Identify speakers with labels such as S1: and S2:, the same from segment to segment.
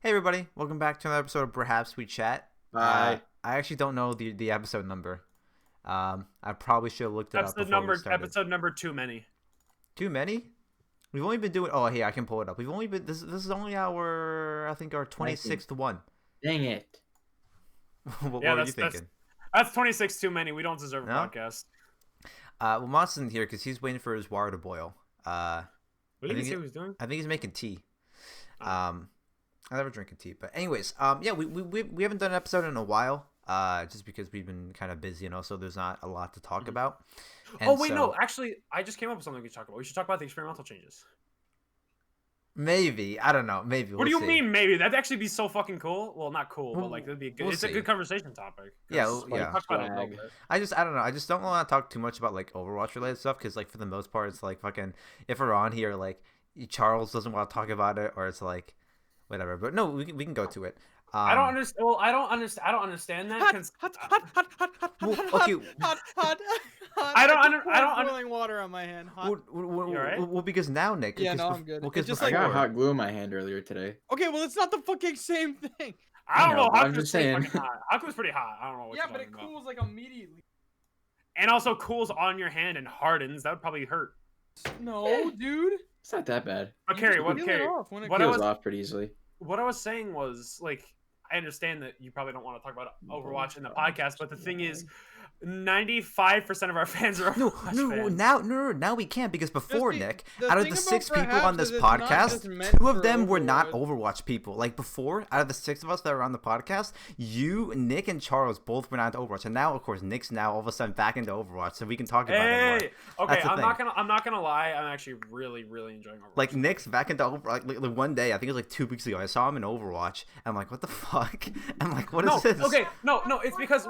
S1: Hey everybody, welcome back to another episode of Bruhaps We Chat.
S2: Bye.
S1: I actually don't know the episode number. I probably should have looked it up before we started.
S3: Episode number too many.
S1: Too many? We've only been doing. Oh, hey, I can pull it up. We've only been. This is only our 26th one.
S2: Dang it.
S1: What were you thinking?
S3: That's 26 too many. We don't deserve a
S1: No?
S3: podcast.
S1: Well, Moss isn't here because he's waiting for his water to boil.
S3: What did
S1: think
S3: he say
S1: it-
S3: he was doing?
S1: I think he's making tea.
S3: Oh.
S1: I never drink tea, but anyways, yeah, we haven't done an episode in a while. Just because we've been kind of busy, and also there's not a lot to talk about. And
S3: Oh wait,
S1: so-
S3: no. Actually, I just came up with something we should talk about. We should talk about the experimental changes.
S1: Maybe, I don't know. Maybe.
S3: What do you
S1: see.
S3: mean? Maybe that'd actually be so fucking cool. Well, not cool, but like that'd be a good.
S1: We'll
S3: It's
S1: see.
S3: a good conversation topic.
S1: Yeah,
S3: 'Cause,
S1: yeah.
S3: We talked about it a little
S2: Flag.
S3: bit.
S1: I don't know. I just don't want to talk too much about like Overwatch related stuff because like for the most part it's like fucking if we're on here like Charles doesn't want to talk about it or it's like whatever. But no, we can go to it.
S3: I don't understand. Well, I don't understand that.
S1: Okay.
S3: I don't
S4: boiling water on my hand. Hot.
S3: You alright?
S1: Well, because now Nick.
S4: Yeah,
S1: because
S4: no, I'm good.
S1: Well,
S4: It's
S1: 'cause
S4: just
S2: I
S4: like-
S2: got
S1: before-
S2: hot glue in my hand earlier today.
S4: Okay, well, it's not the fucking same thing.
S3: I don't know.
S2: but I'm
S3: Haku's
S2: just
S3: pretty
S2: saying.
S3: fucking hot. Haku's pretty hot. I don't know what
S4: Yeah,
S3: you're
S4: but it
S3: talking about.
S4: cools like immediately.
S3: And also cools on your hand and hardens. That would probably hurt.
S4: No, dude.
S2: It's not that bad.
S3: But
S4: You
S3: Cary,
S4: just
S3: what
S4: peel it
S3: Cary?
S4: off when it
S3: What I
S2: Peels
S3: was
S2: off pretty easily.
S3: what I was saying was like I understand that you probably don't want to talk about Overwatch in the podcast, but the thing is, 95% of our fans are Overwatch fans.
S1: Now we can't because before
S4: the-
S1: Nick,
S4: the
S1: out of
S4: thing
S1: the
S4: about
S1: 6 people
S4: Bruhaps
S1: on this
S4: is it's not
S1: podcast,
S4: just meant
S1: 2 of
S4: for
S1: them were not
S4: Overwatch.
S1: Overwatch people. Like before, out of the 6 of us that were on the podcast, you, Nick, and Charles both were not into Overwatch, and now of course Nick's now all of a sudden back into Overwatch, so we can talk about it more.
S3: Hey, okay,
S1: That's the
S3: I'm not gonna lie. I'm actually really enjoying Overwatch.
S1: Like Nick's back into Overwatch. Like one day, I think it was like 2 weeks ago, I saw him in Overwatch. And I'm like, what the fuck? I'm like, what is
S3: no,
S1: this?
S3: okay, no, it's because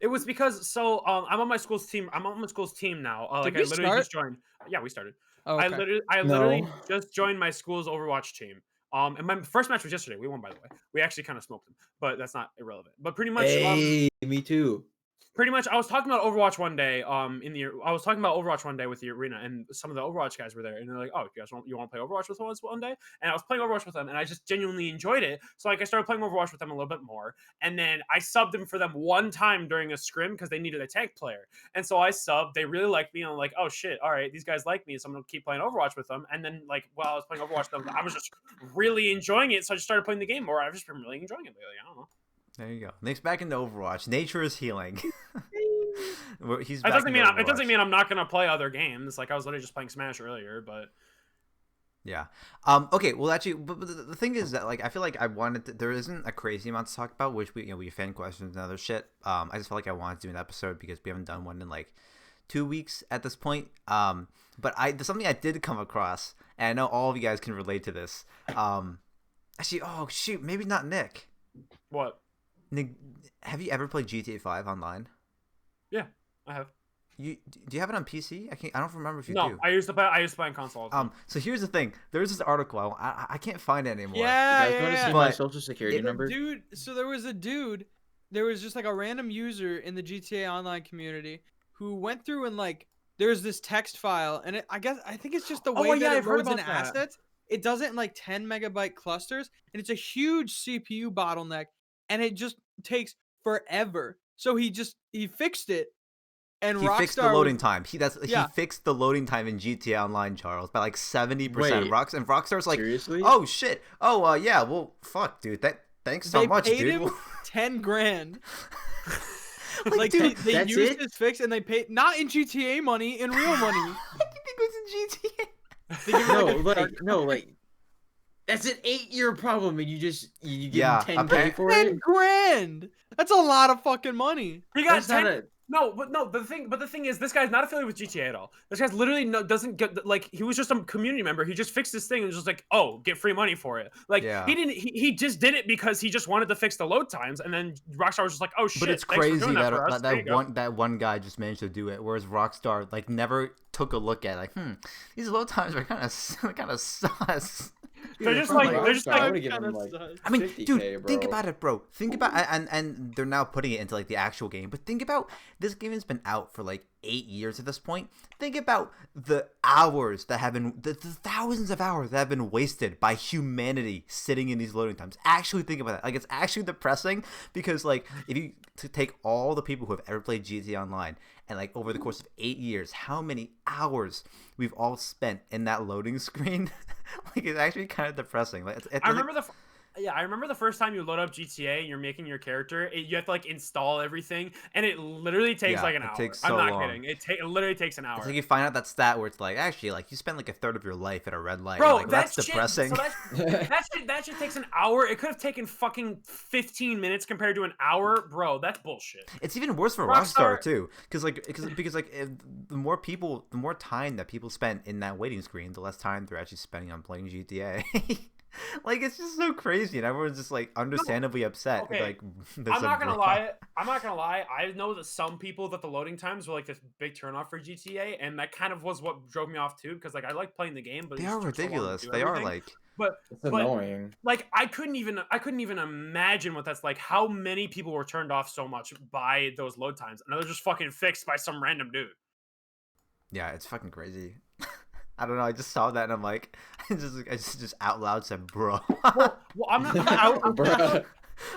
S3: it was because I'm on my school's team. I'm on my school's team now. Like
S4: we
S3: I literally
S4: start?
S3: just joined. Yeah, we started.
S4: Oh,
S3: I
S4: okay.
S3: literally
S2: No.
S3: just joined my school's Overwatch team. And my first match was yesterday. We won, by the way. We actually kind of smoked them, but that's not irrelevant. But pretty much,
S2: Hey, me too.
S3: I was talking about Overwatch one day. I was talking about Overwatch one day with the arena, and some of the Overwatch guys were there, and they're like, "Oh, you want to play Overwatch with us one day?" And I was playing Overwatch with them, and I just genuinely enjoyed it. So like, I started playing Overwatch with them a little bit more, and then I subbed them for them one time during a scrim because they needed a tank player, and so I subbed. They really liked me, and I'm like, "Oh shit, all right, these guys like me, so I'm gonna keep playing Overwatch with them." And then like while I was playing Overwatch with them, I was just really enjoying it, so I just started playing the game more. I've just been really enjoying it lately. I don't know.
S1: There you go. Nick's back into Overwatch. Nature is healing. He's
S3: It
S1: back
S3: doesn't
S1: into
S3: mean it doesn't
S1: Overwatch.
S3: mean I'm not gonna play other games. Like I was literally just playing Smash earlier, but
S1: Yeah. Okay. Well, actually, but the thing is that like I feel like I wanted there isn't a crazy amount to talk about, which we fan questions and other shit. I just felt like I wanted to do an episode because we haven't done one in like 2 weeks at this point. But there's something I did come across, and I know all of you guys can relate to this. Actually, oh shoot, maybe not Nick.
S3: what?
S1: Nick, have you ever played GTA 5 online?
S3: Yeah, I have.
S1: Do you have it on PC? I don't remember if you
S3: No,
S1: do.
S3: I used to play on console. all the time.
S1: So here's the thing. There's this article. I can't find it anymore.
S4: Yeah,
S2: You guys want to see
S4: yeah.
S2: my
S1: But
S2: social security
S4: The
S2: number?
S4: dude, so there was a dude, there was just like a random user in the GTA Online community who went through and like, there's this text file, and I think it's just the way that it
S3: I've heard
S4: loads in
S3: about that.
S4: assets. It does it in like 10 megabyte clusters, and it's a huge CPU bottleneck, and it just takes forever. So he fixed it, and
S1: He fixed the
S4: Rockstar
S1: loading
S4: was-
S1: time. He
S4: Yeah.
S1: fixed the loading time in GTA Online, Charles, by like 70%.
S2: Wait.
S1: Rockstar's like,
S2: Seriously?
S1: oh shit. Oh yeah. Well, fuck, dude. Thanks so
S4: They
S1: much,
S4: paid
S1: dude.
S4: him 10 grand.
S1: Like,
S4: Dude,
S1: dude,
S4: they
S2: that's
S4: used
S2: it?
S4: his fix and they paid not in GTA money, in real money.
S1: I think it goes in GTA.
S4: They give him,
S2: No,
S4: like, a
S2: like,
S4: card-
S2: no, like, that's an 8-year problem, and you give
S1: Yeah,
S2: him 10K for
S4: 10
S2: it.
S4: grand. That's a lot of fucking money.
S3: He got
S2: That's not
S3: 10.
S2: a.
S3: But the thing is, this guy's not affiliated with GTA at all. This guy's literally doesn't get like he was just a community member. He just fixed this thing and was just like, oh, get free money for it. Like
S1: Yeah.
S3: he just did it because he just wanted to fix the load times, and then Rockstar was just like, oh shit.
S1: But it's
S3: thanks for
S1: crazy
S3: doing that for us. There you go.
S1: that one guy just managed to do it, whereas Rockstar like never took a look at it, like, these load times are kind of sus.
S3: They're just
S2: from
S3: like- they're just
S2: Rockstar, I
S3: like-
S2: would've given
S4: kinda
S2: him, like,
S4: sus.
S1: I mean,
S2: 50K,
S1: dude, think
S2: bro.
S1: about it, bro. Think about and they're now putting it into like the actual game. But think about this game has been out for like 8 years at this point. Think about the hours that have been, the thousands of hours that have been wasted by humanity sitting in these loading times. Actually think about that. Like, it's actually depressing because, like, if you take all the people who have ever played GTA Online and, like, over the course of 8 years, how many hours we've all spent in that loading screen, like, it's actually kind of depressing. Like,
S3: I remember the first time you load up GTA and you're making your character, you have to like install everything, and it literally takes like an hour. I'm not kidding. It literally takes an hour.
S1: It's like you find out that stat where it's like, actually, like, you spent like a third of your life at a red light.
S3: Bro,
S1: like, that's depressing.
S3: So that shit takes an hour. It could have taken fucking 15 minutes compared to an hour, bro. That's bullshit.
S1: It's even worse for Rockstar too, because the more time that people spend in that waiting screen, the less time they're actually spending on playing GTA. Like, it's just so crazy, and everyone's just like understandably upset.
S3: Okay.
S1: Like,
S3: I'm not gonna lie. I know that some people that the loading times were like this big turnoff for GTA, and that kind of was what drove me off too. Because like I like playing the game, but
S1: they are ridiculous. They are like,
S3: but
S2: It's annoying.
S3: like I couldn't even imagine what that's like. How many people were turned off so much by those load times, and they're just fucking fixed by some random dude.
S1: yeah, it's fucking crazy. I don't know. I just saw that and I'm like, I just out loud said, "Bro."
S3: Well, I'm not.
S2: Bruh.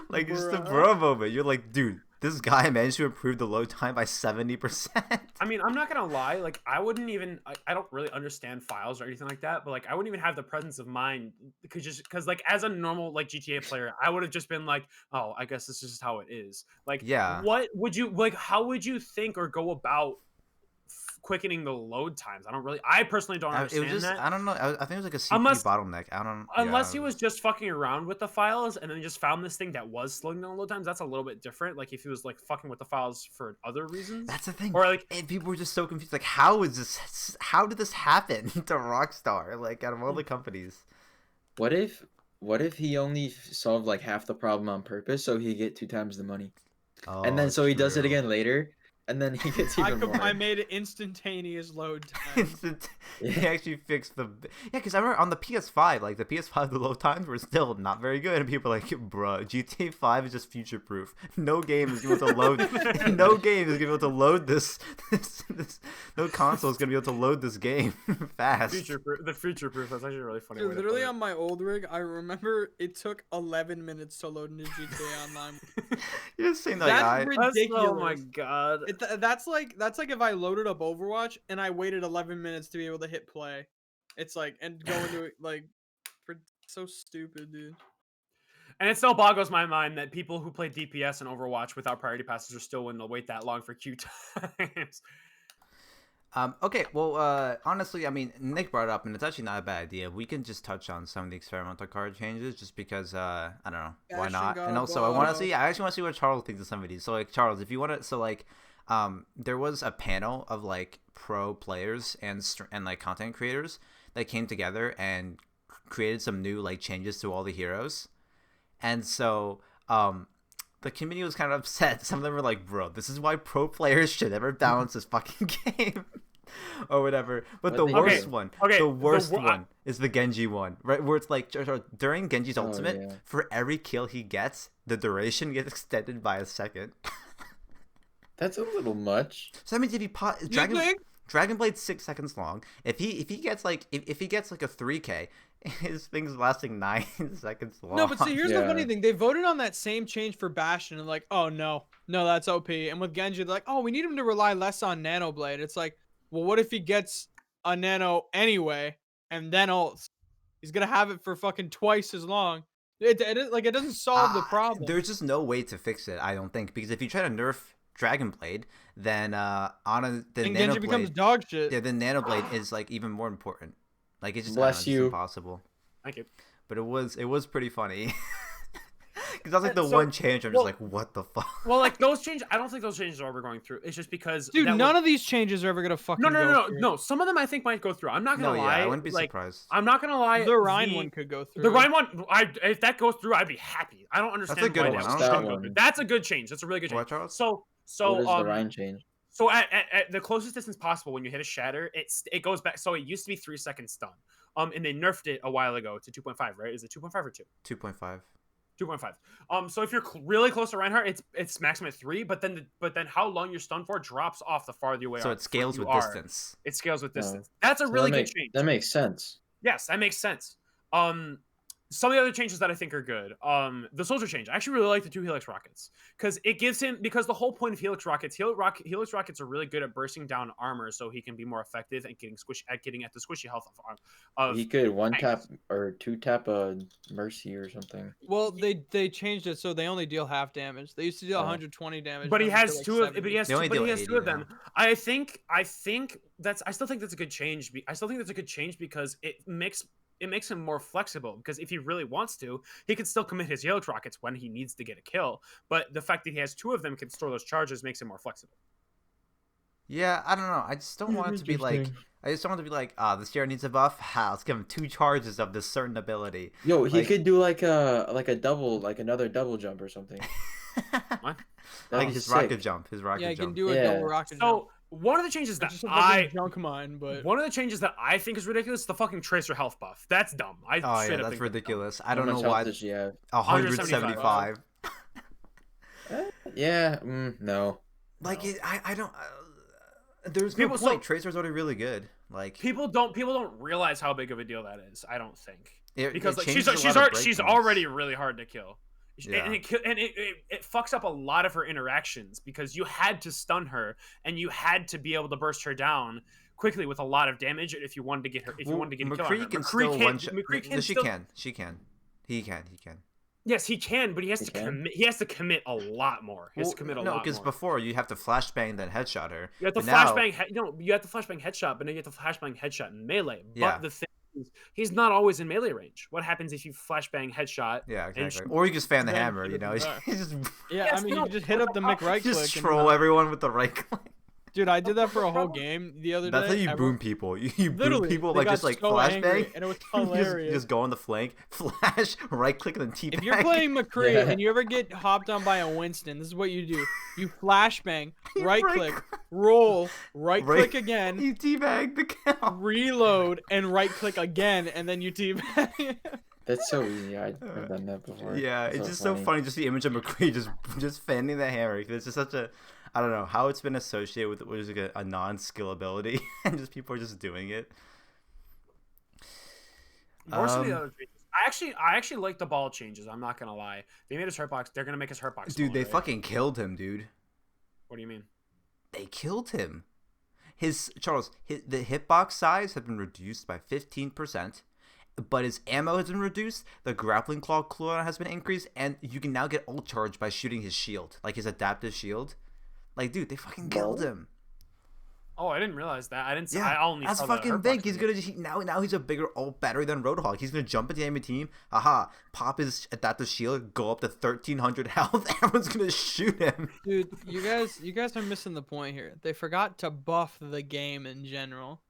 S1: Like, it's just the bro moment. You're like, dude, this guy managed to improve the load time by 70%.
S3: I mean, I'm not gonna lie. Like, I wouldn't even. I don't really understand files or anything like that. But like, I wouldn't even have the presence of mind because like as a normal like GTA player, I would have just been like, oh, I guess this is just how it is. Like,
S1: Yeah.
S3: What would you like? How would you think or go about quickening the load times? I personally don't understand
S1: It was just,
S3: that.
S1: I don't know. I think it was like a CPU bottleneck. I don't.
S3: Unless he was just fucking around with the files and then just found this thing that was slowing down load times, that's a little bit different. Like if he was like fucking with the files for other reasons.
S1: That's the thing.
S3: Or like,
S1: and people were just so confused. Like, how did this happen to Rockstar? Like, out of all the companies.
S2: What if he only solved like half the problem on purpose so he get 2 times the money, and then so he does it again later, and then he gets even more.
S4: I made it instantaneous load time.
S1: He actually fixed the because I remember on the PS5, like the PS5, the load times were still not very good, and people were like, "Bruh, GTA 5 is just future proof. No game is able to load. No game is gonna be able to load this. No console is gonna be able to load this game fast."
S3: the future proof. That's actually a really funny.
S4: Dude,
S3: way to
S4: literally
S3: put it.
S4: on my old rig, I remember it took 11 minutes to load into GTA Online.
S1: You're just saying that
S4: That's
S1: guy.
S4: ridiculous.
S3: Oh my god.
S4: That's like if I loaded up Overwatch and I waited 11 minutes to be able to hit play. It's like and go into it like so stupid, dude.
S3: And it still boggles my mind that people who play DPS and Overwatch without priority passes are still willing to wait that long for queue times.
S1: Okay, well, honestly, I mean, Nick brought it up, and it's actually not a bad idea. We can just touch on some of the experimental card changes, just because, I don't know, why not? And also, I actually want to see what Charles thinks of some of these. So, like, Charles, if you want to, so, like, there was a panel of, like, pro players and like, content creators that came together and created some new, like, changes to all the heroes. And so, the community was kind of upset. Some of them were like, bro, this is why pro players should never balance this fucking game. Or whatever. But the worst one is the Genji one, right? Where it's like, during Genji's ultimate, for every kill he gets, the duration gets extended by a second.
S2: That's a little much.
S1: So that means if he Dragon Blade's 6 seconds long. If he gets like a 3K, his thing's lasting 9 seconds long.
S4: No, but see, here's the funny thing. They voted on that same change for Bastion and like, oh no, that's OP. And with Genji, they're like, oh, we need him to rely less on Nano Blade. It's like, well, what if he gets a Nano anyway and then ults? He's gonna have it for fucking twice as long. It doesn't solve the problem.
S1: There's just no way to fix it, I don't think, because if you try to nerf Dragon Blade, then
S4: Genji becomes dog shit.
S1: Yeah, then Nano Blade is like even more important. Like it's just,
S2: Bless you.
S1: It's impossible.
S3: Thank you.
S1: But it was pretty funny. Because that's like the one change. I'm just like, what the fuck?
S3: Well, like those changes, I don't think those changes are ever going through. It's just because,
S4: dude, none of these changes are ever gonna fucking
S3: no. Some of them I think might go through. I'm not gonna lie.
S1: I wouldn't be surprised.
S3: I'm not gonna lie.
S4: The Rhine one could go through.
S3: The Rhine one, if that goes through, I'd be happy. I don't understand.
S1: That's a good
S3: why
S1: one.
S3: that go through. That's a good change. That's a really good change.
S1: What,
S3: So
S2: what is the Rhine change?
S3: So at the closest distance possible, when you hit a shatter, it goes back. So it used to be 3 seconds stun. And they nerfed it a while ago to 2.5, right? Is it 2.5 or 2?
S1: 2.5.
S3: 2.5. So if you're really close to Reinhardt, it's maximum at 3. But then how long you're stunned for drops off the farther you away.
S1: So it scales with distance.
S3: It scales with distance.
S2: Oh.
S3: That's a
S2: So
S3: really good change.
S2: That makes sense.
S3: Yes, that makes sense. Some of the other changes that I think are good. The soldier change. I actually really like the 2 Helix rockets because it gives him, because the whole point of Helix rockets are really good at bursting down armor, so he can be more effective at getting at the squishy health of
S2: He could 1-tap or 2-tap a Mercy or something.
S4: Well, they changed it so they only deal half damage. They used to deal 120 damage.
S3: But he
S4: now they
S3: has
S4: do, like,
S3: 2 of.
S4: 70.
S3: But he has
S1: They
S3: two,
S1: only
S3: but he
S1: deal
S3: has
S1: 80
S3: 2 of them.
S1: now.
S3: I think that's. I still think that's a good change. I still think that's a good change because it makes him more flexible, because if he really wants to, he can still commit his Helix rockets when he needs to get a kill. But the fact that he has 2 of them can store those charges makes him more flexible.
S1: Yeah, I don't know. I just don't want it to be like. I just don't want it to be like, this hero needs a buff. Ha, let's give him 2 charges of this certain ability.
S2: Yo, he could do like a double, like another double jump or something.
S3: What?
S1: Like his rocket jump.
S4: Yeah, he can do a double rocket jump.
S3: So one of the changes that
S4: It's just a fucking junk mine, but
S3: one of the changes that I think is ridiculous is the fucking Tracer health buff. That's dumb.
S1: Oh yeah, that's ridiculous. I
S2: How
S1: don't know
S2: much
S1: why.
S2: health does she have?
S1: 175.
S2: Yeah, no.
S1: Like I don't. There's
S3: People-
S1: no point. Tracer's already really good. Like
S3: People don't realize how big of a deal that is. I don't think, because
S1: it
S3: like
S1: changes a lot of
S3: she's
S1: breakpoints.
S3: already really hard to kill.
S1: Yeah.
S3: And it fucks up a lot of her interactions because you had to stun her and you had to be able to burst her down quickly with a lot of damage if you wanted to get her. If you wanted to get a kill on her.
S1: McCree can
S3: McCree
S1: still
S3: can-
S1: one shot.
S3: McCree can
S1: No,
S3: still-
S1: She can. He can.
S3: Yes, he can, but he has
S2: He
S3: to
S2: can?
S3: commit. He has to commit a lot more. He has to commit a lot more.
S1: because before you have to flashbang then headshot her.
S3: You have to
S1: but now-
S3: flashbang. You have to flashbang headshot, but then you have to flashbang headshot in melee. But
S1: Yeah.
S3: the thing is, he's not always in melee range. What happens if you flashbang headshot?
S1: Yeah,
S3: and
S1: exactly. Or you just fan the
S4: then
S1: hammer.
S4: it
S1: You know,
S4: doesn't
S1: you just
S4: yeah, I mean, you can just hit up the Mick right
S1: just
S4: click.
S1: troll everyone with the right click.
S4: Dude, I did that for a whole game the other day.
S1: That's how you boom people. You boom
S4: Literally,
S1: people
S4: they
S1: like
S4: got
S1: just like
S4: so angry,
S1: flashbang,
S4: and it was
S1: You
S4: hilarious.
S1: just go on the flank, flash, right click, and then T-bag.
S4: If you're playing McCree
S2: Yeah.
S4: and you ever get hopped on by a Winston, this is what you do. You flashbang,
S1: You
S4: right click, roll, right click again,
S1: you T-bag the cow.
S4: reload, and right click again, and then you teabag.
S2: That's so easy. I've done that before.
S1: Yeah, it's just so funny. Just the image of McCree just fanning the hammer. It's just such a, I don't know how it's been associated with what is like a non-skill ability, and just people are just doing it.
S3: More so the other changes. I actually like the ball changes. I'm not gonna lie. They made his hurtbox. They're gonna make his hurtbox.
S1: Dude, they
S3: smaller, right?
S1: fucking killed him, dude.
S3: What do you mean?
S1: They killed him. The hitbox size has been reduced by 15%, but his ammo has been reduced. The grappling claw cooldown has been increased, and you can now get ult charge by shooting his shield, like his adaptive shield. Like, dude, they fucking killed him.
S3: Oh, I didn't realize that. I didn't.
S1: Yeah,
S3: I only
S1: that's
S3: saw the
S1: fucking
S3: hurtbox
S1: big. He's
S3: thing.
S1: gonna now he's a bigger ult battery than Roadhog. He's gonna jump at the enemy team. Aha! Pop his adaptive shield, go up to 1300 health. Everyone's gonna shoot him.
S4: Dude, you guys are missing the point here. They forgot to buff the game in general.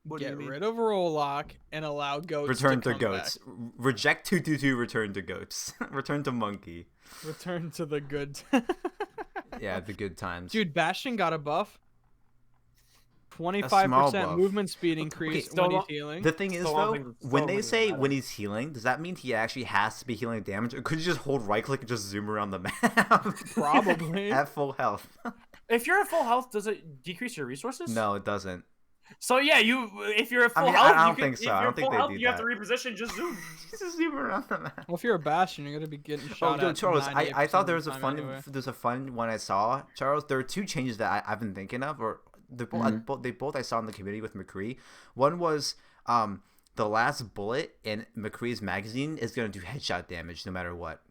S3: What do you
S4: Get
S3: mean?
S4: rid of roll lock and allow goats
S1: Return
S4: to
S1: to
S4: come
S1: goats. Reject 222. Return to goats. Return to monkey.
S4: back. Return to the good.
S1: Yeah, the good times.
S4: Dude, Bastion got a buff.
S1: small
S4: 25%
S1: buff.
S4: movement speed increase
S3: still
S4: when he's
S3: don't-
S4: healing.
S1: The thing is,
S3: Still don't
S1: though,
S3: think- still
S1: when
S3: don't
S1: they
S3: think
S1: say
S3: that
S1: when he's healing, does that mean he actually has to be healing damage, or could you just hold right click and just zoom around the map?
S4: Probably.
S1: At full health.
S3: If you're at full health, does it decrease your resources?
S1: No, it doesn't.
S3: So yeah, if you're at full
S1: mean,
S3: health,
S1: I don't
S3: you can,
S1: think so.
S3: If
S1: I
S3: you're
S1: don't
S3: at
S1: think
S3: full
S1: they
S3: health,
S1: do
S3: you have to
S1: that.
S3: reposition. Just zoom.
S1: Just zoom around the map.
S4: Well, if you're a Bastion, you're gonna be getting shot
S1: Oh,
S4: at.
S1: Charles, I thought there was a
S4: 98%
S1: fun
S4: anyway.
S1: there's a fun one I saw. Charles, there are 2 changes that I've been thinking of, or they both I saw in the community with McCree. One was the last bullet in McCree's magazine is gonna do headshot damage no matter what.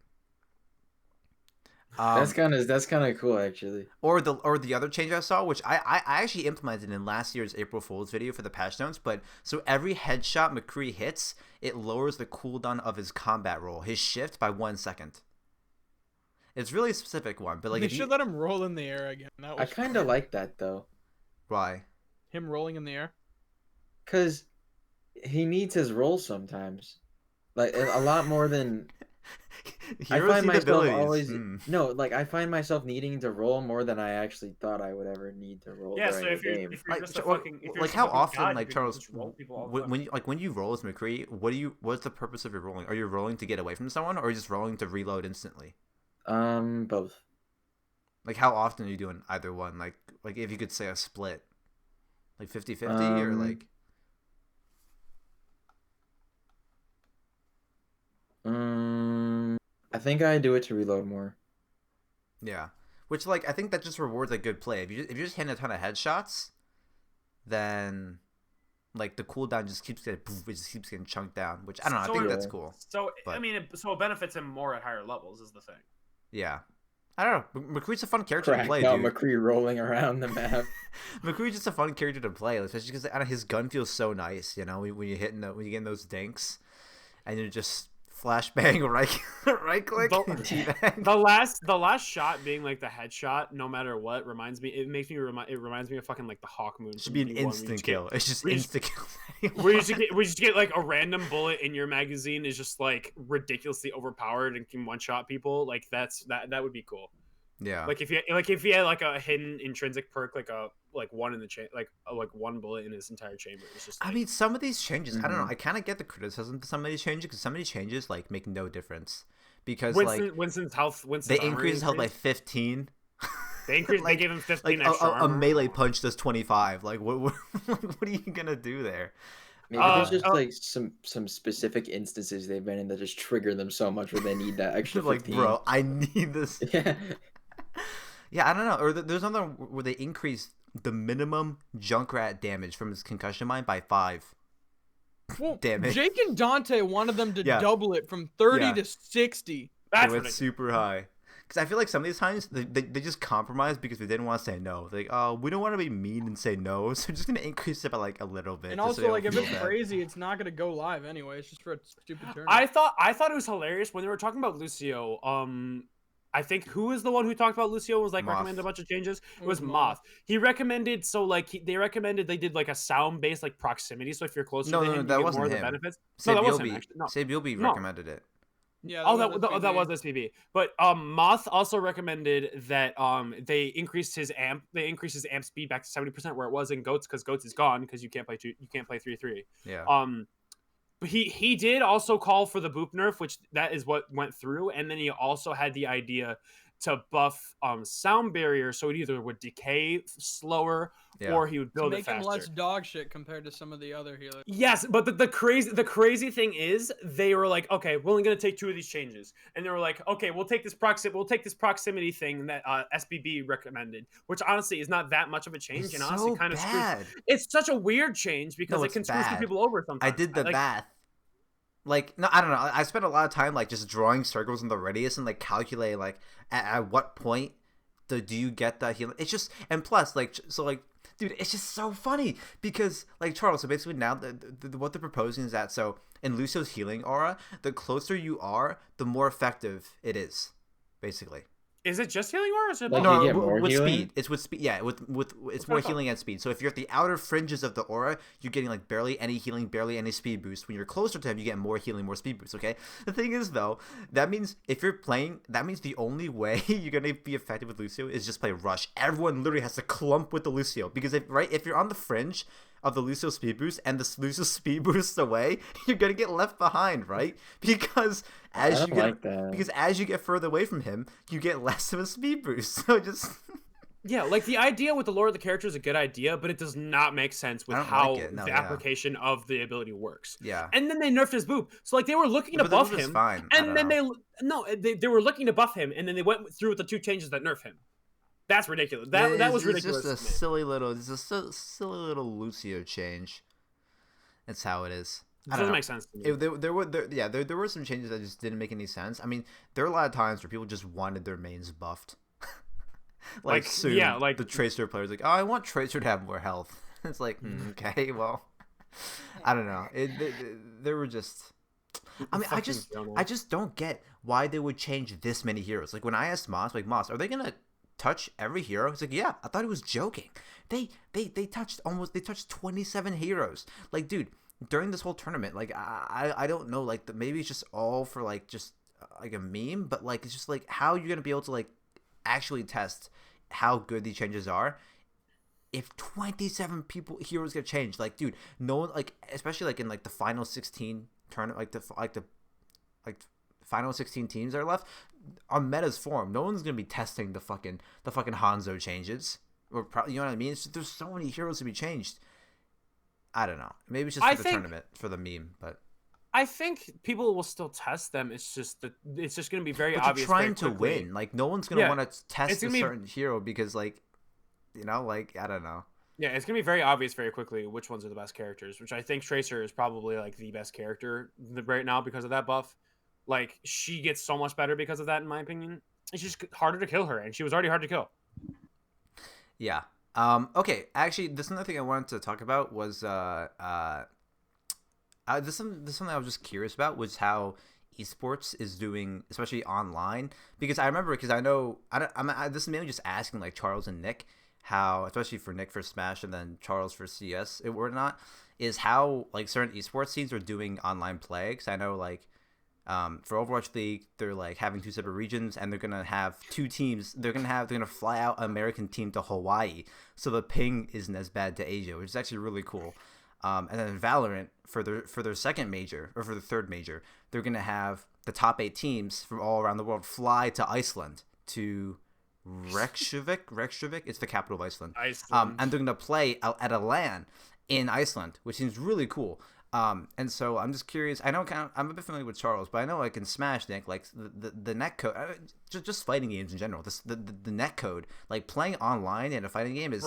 S2: That's kind of cool actually.
S1: Or the other change I saw, which I actually implemented in last year's April Fool's video for the patch notes, but so every headshot McCree hits, it lowers the cooldown of his combat roll, his shift, by 1 second. It's really a specific one, but like
S4: They
S1: if you,
S4: should let him roll in the air again. That
S2: I
S4: was
S2: kind of like that though,
S1: why?
S4: him rolling in the air.
S2: cause he needs his roll sometimes, like a lot more than. I
S1: Heroes
S2: find
S1: need
S2: myself
S1: abilities.
S2: always no, like I find myself needing to roll more than I actually thought I would ever need to roll
S3: Yeah, so
S2: during a game.
S3: if you're just a
S1: Or-
S3: fucking if you're
S1: like
S3: just a
S1: how
S3: fucking
S1: often,
S3: god,
S1: like
S3: you can
S1: Charles,
S3: just roll people all the time.
S1: when you roll as McCree, what's the purpose of your rolling? Are you rolling to get away from someone, or are you just rolling to reload instantly?
S2: Both.
S1: Like how often are you doing either one? Like if you could say a split, like 50-50 or like.
S2: I think I do it to reload more.
S1: Yeah, which like I think that just rewards a good play. If you're just hitting a ton of headshots, then like the cooldown just keeps getting it just keeps getting chunked down. Which I don't know.
S3: So
S1: I think
S3: it-
S1: that's cool.
S3: So
S1: But-
S3: I mean, so it benefits him more at higher levels is the thing.
S1: Yeah, I don't know. McCree's a fun character to
S2: Cracked
S1: play,
S2: out
S1: dude.
S2: McCree rolling around the map.
S1: McCree's just a fun character to play, especially because his gun feels so nice. You know, when you're when you get those dinks, and you're just flashbang right click and teabang.
S3: The last shot being like the headshot, no matter what, reminds me. It reminds me of fucking like the Hawk Moon.
S1: It should be an instant kill. It's just instant kill.
S3: Where you just get like a random bullet in your magazine is just like ridiculously overpowered and can one shot people. Like that would be cool.
S1: Yeah.
S3: Like if you had like a hidden intrinsic perk, like one in the like one bullet in his entire chamber. It's just. Like,
S1: I mean, some of these changes, I don't know. I kind of get the criticism to some of these changes because some of these changes like make no difference because
S3: Winston's health.
S1: they increase his health by 15.
S3: They increased.
S1: Like-
S3: they gave him 15
S1: Like
S3: extra
S1: a
S3: armor.
S1: melee punch does 25. Like what are you gonna do there?
S2: Maybe there's just like some specific instances they've been in that just trigger them so much where they need that extra
S1: Like
S2: 15.
S1: bro, I need this.
S2: Yeah.
S1: Yeah, I don't know. Or there's another where they increase the minimum Junkrat damage from his concussion mine by 5.
S4: Well,
S1: Damn it.
S4: Jake and Dante wanted them to
S1: Yeah.
S4: double it from 30
S1: Yeah.
S4: to 60.
S3: That's
S1: They went
S3: ridiculous.
S1: super high. Because I feel like some of these times they just compromised because they didn't want to say no. They're like, oh, we don't want to be mean and say no, so we're just gonna increase it by like a little bit.
S4: And
S1: just so
S4: also,
S1: they
S4: like,
S1: don't
S4: if
S1: feel
S4: it's
S1: bad.
S4: crazy, it's not gonna go live anyway. It's just for a stupid tournament.
S3: I thought it was hilarious when they were talking about Lucio. I think who was the one who talked about Lucio was like
S1: Moth.
S3: recommended a bunch of changes. It was
S4: Moth.
S3: Moth. He recommended they recommended they did like a sound based like proximity. So if you're closer to him, you
S1: that
S3: get
S1: wasn't
S3: more of the
S1: him.
S3: benefits.
S1: Save
S3: No, that was him
S1: Yobi.
S3: actually. No.
S1: Save Yobi
S3: No.
S1: recommended it.
S4: Yeah.
S3: Oh,
S4: was
S3: that was
S4: SPB.
S3: SPB. But Moth also recommended that they increased his amp speed back to 70% where it was in Goats because Goats is gone because you can't play 3-3.
S1: Yeah.
S3: But he did also call for the boop nerf, which that is what went through, and then he also had the idea to buff sound barrier so it either would decay slower
S1: Yeah.
S3: or he would
S4: To
S3: build it
S4: make him
S3: faster.
S4: less dog shit compared to some of the other healers.
S3: Yes, but the crazy thing is they were like, okay, we're only gonna take 2 of these changes, and they were like, okay, we'll take this proximity thing that SBB recommended, which honestly is not that much of a change,
S1: It's
S3: and honestly
S1: so
S3: kind of
S1: bad.
S3: it's such a weird change because
S1: No,
S3: it
S1: it's
S3: can screw some
S1: bad.
S3: people over sometimes.
S1: I did the
S3: like,
S1: math. Like, no, I don't know. I spent a lot of time like just drawing circles in the radius and like calculating like at what point do you get that healing. It's just, and plus like so like dude, it's just so funny because like Charles. So basically now what they're proposing is that so in Lucio's healing aura, the closer you are, the more effective it is, basically.
S3: Is it just healing or is it
S2: Like,
S3: both?
S2: you get more
S1: with
S2: healing?
S1: speed. It's with speed. Yeah, with it's
S3: what
S1: more
S3: I thought.
S1: healing and speed. So if you're at the outer fringes of the aura, you're getting like barely any healing, barely any speed boost. When you're closer to him, you get more healing, more speed boost. Okay. The thing is though, that means if you're playing, that means the only way you're gonna be effective with Lucio is just play rush. Everyone literally has to clump with the Lucio because if you're on the fringe of the Lucio speed boost and the Lucio speed boosts away, you're gonna get left behind, right? Because as
S2: I
S1: you
S2: don't
S1: get
S2: like that.
S1: because as you get further away from him, you get less of a speed boost. So just
S3: Yeah, like the idea with the lore of the character is a good idea, but it does not make sense with
S1: I don't
S3: how
S1: like it. No,
S3: the
S1: yeah.
S3: application of the ability works.
S1: yeah.
S3: And then they nerfed his boop. So like they were looking to
S1: But the
S3: buff
S1: move is
S3: him,
S1: fine. I
S3: and
S1: don't
S3: then
S1: know.
S3: they were looking to buff him, and then they went through with the 2 changes that nerf him. That's ridiculous. That was ridiculous.
S1: It's just a silly little. It's a silly little Lucio change. That's how it is.
S3: It
S1: I don't
S3: doesn't
S1: know.
S3: make sense to me.
S1: There were some changes that just didn't make any sense. I mean, there were a lot of times where people just wanted their mains buffed.
S3: Like,
S1: soon,
S3: yeah, like-
S1: the Tracer players like, oh, I want Tracer to have more health. It's like, okay, well, I don't know. There were just. I mean,
S3: Fucking Jonah.
S1: I just don't get why they would change this many heroes. Like when I asked Moss, like Moss, are they gonna touch every hero? He's like, yeah. I thought he was joking. They touched 27 heroes. Like, dude, during this whole tournament, like I don't know, like maybe it's just all for like just like a meme, but like it's just like how you're gonna be able to like actually test how good these changes are if 27 heroes get changed. Like, dude, no one, like, especially like in like the final 16 tournament, like final 16 teams that are left on meta's form, no one's gonna be testing the fucking Hanzo changes, or probably, you know what I mean? It's just, there's so many heroes to be changed. I don't know. Maybe it's just for the tournament, for the meme, but
S3: I think people will still test them. It's just going to be very
S1: but
S3: obvious.
S1: You're trying to win. Like, no one's gonna want to test a certain hero because, like, you know, like, I don't know.
S3: Yeah, it's gonna be very obvious very quickly which ones are the best characters. Which I think Tracer is probably like the best character right now because of that buff. Like, she gets so much better because of that, in my opinion. It's just harder to kill her, and she was already hard to kill.
S1: Yeah. Okay. Actually, this is another thing I wanted to talk about was this something I was just curious about was how esports is doing, especially online. Because I remember, because I know this is mainly just asking like Charles and Nick how, especially for Nick for Smash and then Charles for CS or not, is how like certain esports teams are doing online play. Because I know like for Overwatch League, they're like having 2 separate regions, and they're gonna have 2 teams. They're gonna fly out an American team to Hawaii, so the ping isn't as bad to Asia, which is actually really cool. And then Valorant for their second major, or for the third major, they're gonna have the top 8 teams from all around the world fly to Iceland, to Reykjavik. It's the capital of Iceland. And they're gonna play at a LAN in Iceland, which seems really cool. And so I'm just curious. I know I'm a bit familiar with Charles, but I know like in Smash, Nick, like the net code, just fighting games in general. The net code, like playing online in a fighting game is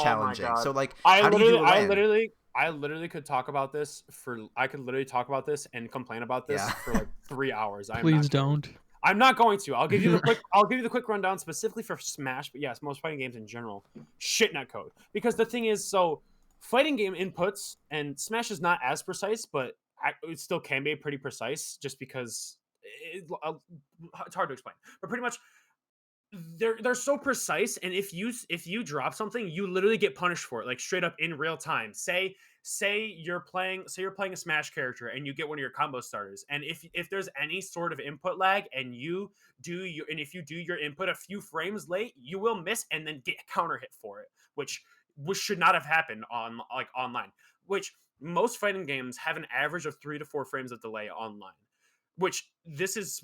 S1: challenging. So like, how do you do LAN?
S3: I literally could talk about this and complain about this for like 3 hours.
S4: Please don't.
S3: I'm not going to. I'll give you the quick rundown specifically for Smash, but yes, most fighting games in general, shit net code. Because the thing is, so fighting game inputs, and Smash is not as precise, but it still can be pretty precise, just because it's hard to explain. But pretty much, they're so precise, and if you drop something, you literally get punished for it, like straight up in real time. Say you're playing a Smash character and you get one of your combo starters, and if there's any sort of input lag, and if you do your input a few frames late, you will miss and then get counter hit for it, which should not have happened on like online. Which most fighting games have an average of 3 to 4 frames of delay online. Which this is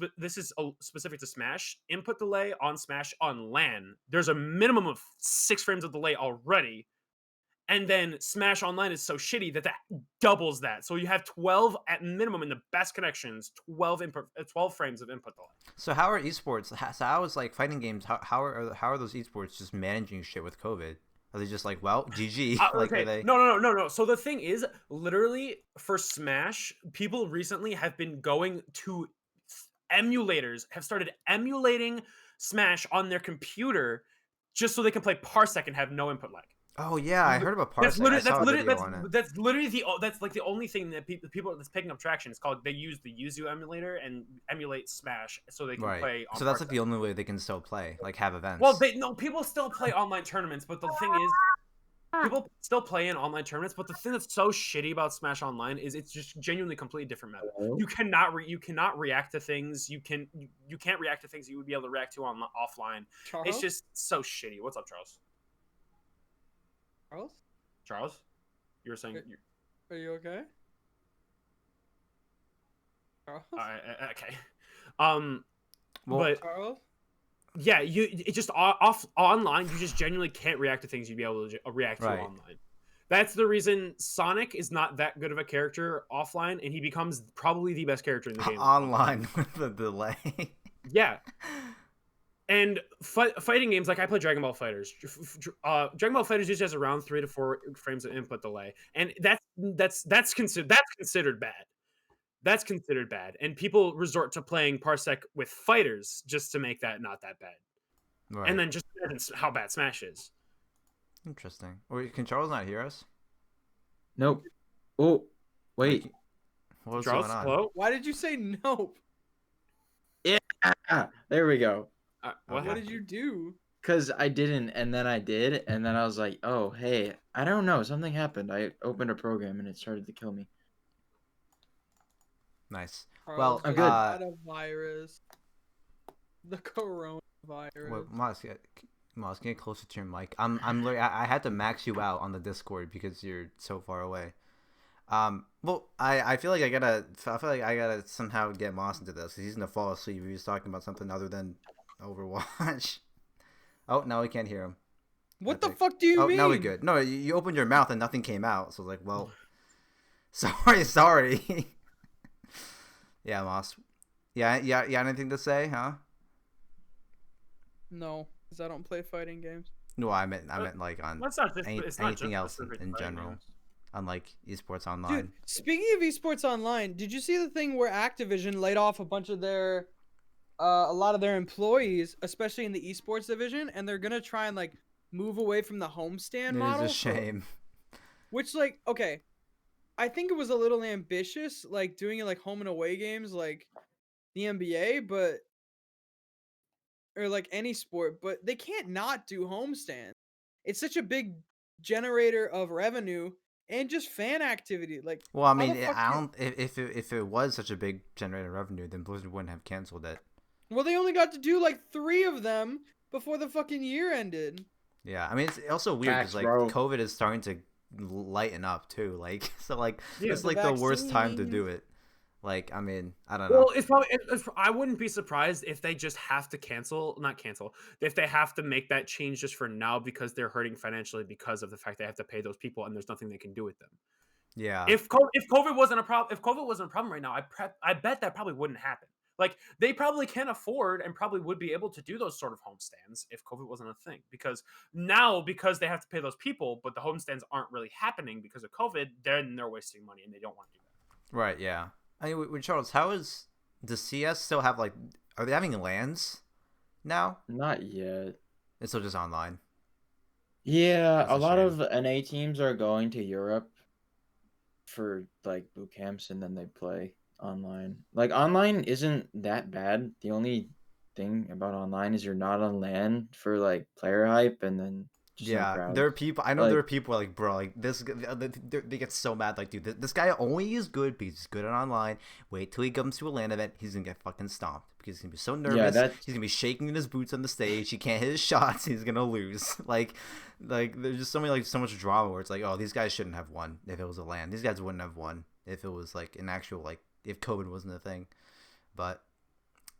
S3: specific to Smash. Input delay on Smash on LAN, there's a minimum of 6 frames of delay already, and then Smash Online is so shitty that doubles that. So you have 12 at minimum in the best connections, 12 frames of input delay.
S1: So how are esports? So how is like fighting games? How are those esports just managing shit with COVID? Are they just like, well, GG? Like,
S3: okay.
S1: are they...
S3: No. So the thing is, literally for Smash, people recently have been going to emulators, have started emulating Smash on their computer just so they can play Parsec and have no input lag.
S1: Oh yeah, I heard about Parsec.
S3: That's literally the only thing that people that's picking up traction. It's called, they use the Yuzu emulator and emulate Smash so they can play on
S1: So that's
S3: Parsec.
S1: like the only way they can still play, like have events.
S3: Well, people still play online tournaments, but the thing is, people still play in online tournaments. But the thing that's so shitty about Smash Online is it's just genuinely completely different meta. You cannot react to things. You can't react to things you would be able to react to offline.
S4: Charles?
S3: It's just so shitty. What's up, Charles? Charles? You were saying...
S4: Are you okay? Charles?
S3: Okay.
S1: Well,
S3: but...
S4: Charles?
S3: Yeah, it just online, you just genuinely can't react to things you'd be able to react to online. That's the reason Sonic is not that good of a character offline, and he becomes probably the best character in the game.
S1: Online with the delay.
S3: Yeah. And fighting games, like I play Dragon Ball Fighters. Dragon Ball Fighters usually has around 3 to 4 frames of input delay, and that's considered bad. That's considered bad, and people resort to playing Parsec with fighters just to make that not that bad. Right. And then just how bad Smash is.
S1: Interesting. Wait, can Charles not hear us?
S2: Nope. Oh, wait.
S1: What was
S3: Charles,
S1: going on?
S3: hello?
S4: Why did you say nope?
S2: Yeah, there we go.
S4: What did you do?
S2: Because I didn't, and then I did, and then I was like, oh, hey, I don't know. Something happened. I opened a program, and it started to kill me.
S1: Nice. Well,
S2: I'm good.
S4: Virus. The coronavirus.
S1: What, Moss, get closer to your mic. I had to max you out on the Discord because you're so far away. Well, I feel like I gotta somehow get Moss into this because he's gonna fall asleep if he's talking about something other than Overwatch. Oh, now we can't hear him.
S4: What the fuck do you mean?
S1: Oh, now we're good. No, you opened your mouth and nothing came out, so I was like, well, sorry. Yeah, Moss. Yeah, anything to say, huh?
S4: No, because I don't play fighting games.
S1: No, I meant like on
S3: It's not just,
S1: anything else
S3: specific
S1: in
S3: to fighting
S1: general,
S3: games.
S1: on like esports online.
S4: Dude, speaking of esports online, did you see the thing where Activision laid off a bunch of their, a lot of their employees, especially in the esports division, and they're gonna try and like move away from the homestand model?
S1: It is a shame.
S4: Which, like, okay, I think it was a little ambitious, like doing it like home and away games, like the NBA, but or like any sport, but they can't not do homestand. It's such a big generator of revenue and just fan activity. Like,
S1: Well, I
S4: how the
S1: mean,
S4: fuck
S1: I
S4: do-
S1: don't. If it was such a big generator of revenue, then Blizzard wouldn't have canceled it.
S4: Well, they only got to do like 3 of them before the fucking year ended.
S1: Yeah, I mean, it's also weird because
S2: Facts,
S1: like
S2: bro.
S1: COVID is starting to lighten up too. Like, so like
S3: Yeah,
S1: it's
S4: the
S1: like the worst time to
S4: vaccines.
S1: do it. Like, I mean, I don't know.
S3: Well, it's probably. I wouldn't be surprised if they just have to not cancel. If they have to make that change just for now because they're hurting financially because of the fact they have to pay those people and there's nothing they can do with them.
S1: Yeah.
S3: If COVID wasn't a problem right now, I bet that probably wouldn't happen. Like they probably can afford and probably would be able to do those sort of homestands if COVID wasn't a thing. Because now, because they have to pay those people, but the homestands aren't really happening because of COVID, then they're wasting money and they don't want to do that.
S1: Right. Yeah. I mean, with Charles, does CS still have like? Are they having LANs now?
S2: Not yet.
S1: It's still just online.
S2: Yeah,
S1: That's
S2: a
S1: a
S2: lot
S1: shame.
S2: of NA teams are going to Europe for like boot camps and then they play online. Like online isn't that bad. The only thing about online is you're not on LAN for like player hype and then just no
S1: Yeah,
S2: crowd.
S1: there are people. I know there are
S2: Like,
S1: people like, bro, like this. They get so mad. Like, dude, this guy only is good because he's good at online. Wait till he comes to a LAN event, he's gonna get fucking stomped because he's gonna be so nervous.
S2: yeah, that's
S1: He's gonna be shaking in his boots on the stage. He can't hit his shots. He's gonna lose. Like there's just so much drama where it's like, oh, these guys shouldn't have won if it was a LAN. These guys wouldn't have won if it was like an actual like if COVID wasn't a thing. But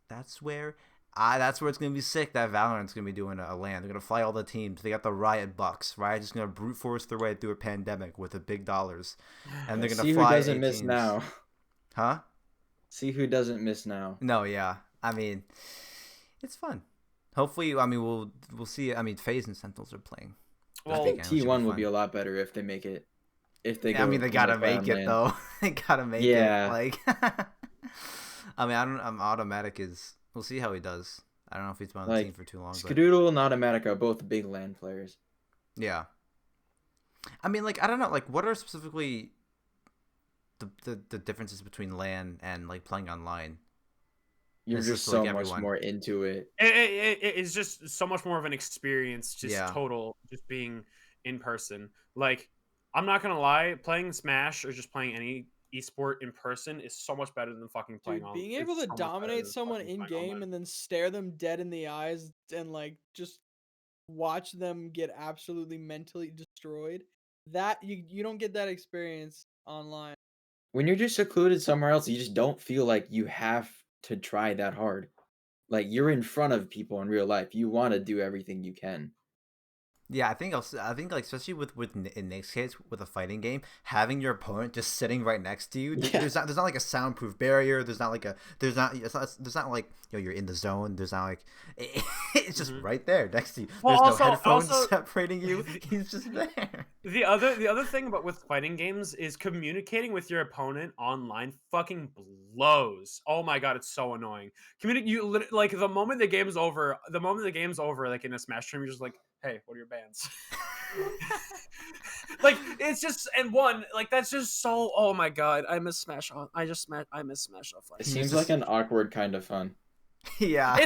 S1: that's where it's gonna be sick. That Valorant's gonna be doing a LAN. They're gonna fly all the teams. They got the Riot Bucks. Riot's just gonna brute force their way through a pandemic with the big dollars, and they're gonna
S2: see who
S1: fly
S2: doesn't
S1: 8
S2: miss
S1: teams.
S2: now.
S1: Huh?
S2: See who doesn't miss now.
S1: No, yeah. I mean, it's fun. Hopefully, I mean, we'll see. I mean, FaZe and Sentinels are playing.
S3: Well,
S2: I think
S1: weekend, which should
S2: T1 will
S1: fun.
S2: be a lot better if they make it. If they
S1: Yeah,
S2: go,
S1: I mean, they
S2: you know,
S1: gotta
S2: play
S1: make
S2: on
S1: it
S2: LAN.
S1: though. They gotta make
S2: Yeah.
S1: it. Like, I mean, Automatic is. We'll see how he does. I don't know if he's been on the
S2: Like,
S1: team for too long. But
S2: Skadoodle and Automatic are both big LAN players.
S1: yeah. I mean, like, I don't know. Like, what are specifically the differences between LAN and like playing online?
S2: You're
S1: It's
S2: just
S1: just
S2: so
S1: like
S2: much
S1: everyone.
S2: more into it.
S3: It's just so much more of an experience, just
S1: Yeah.
S3: total, just being in person. Like, I'm not gonna lie, playing Smash or just playing any esport in person is so much better than fucking playing
S4: Dude,
S3: on.
S4: being
S3: it's
S4: able to
S3: so much better
S4: dominate
S3: than
S4: someone
S3: fucking
S4: in
S3: playing
S4: game
S3: online.
S4: and then stare them dead in the eyes and like just watch them get absolutely mentally destroyed. That you don't get that experience online.
S2: When you're just secluded somewhere else, you just don't feel like you have to try that hard. Like you're in front of people in real life. You want to do everything you can.
S1: Yeah, I think like especially with in Nick's case with a fighting game, having your opponent just sitting right next to you,
S2: Yeah.
S1: there's not like a soundproof barrier. There's not like you're in the zone. There's not like it's just right there next to you.
S3: Well,
S1: There's no headphones
S3: also-
S1: separating you. He's just there.
S3: The other thing about with fighting games is communicating with your opponent online fucking blows. Oh my god, it's so annoying. Like the moment the game's over, like in a Smash stream, you're just like, hey, what are your bans? Like it's just like that's just so. Oh my god, I miss Smash. I miss Smash offline.
S2: It seems like an awkward kind of fun.
S1: Yeah.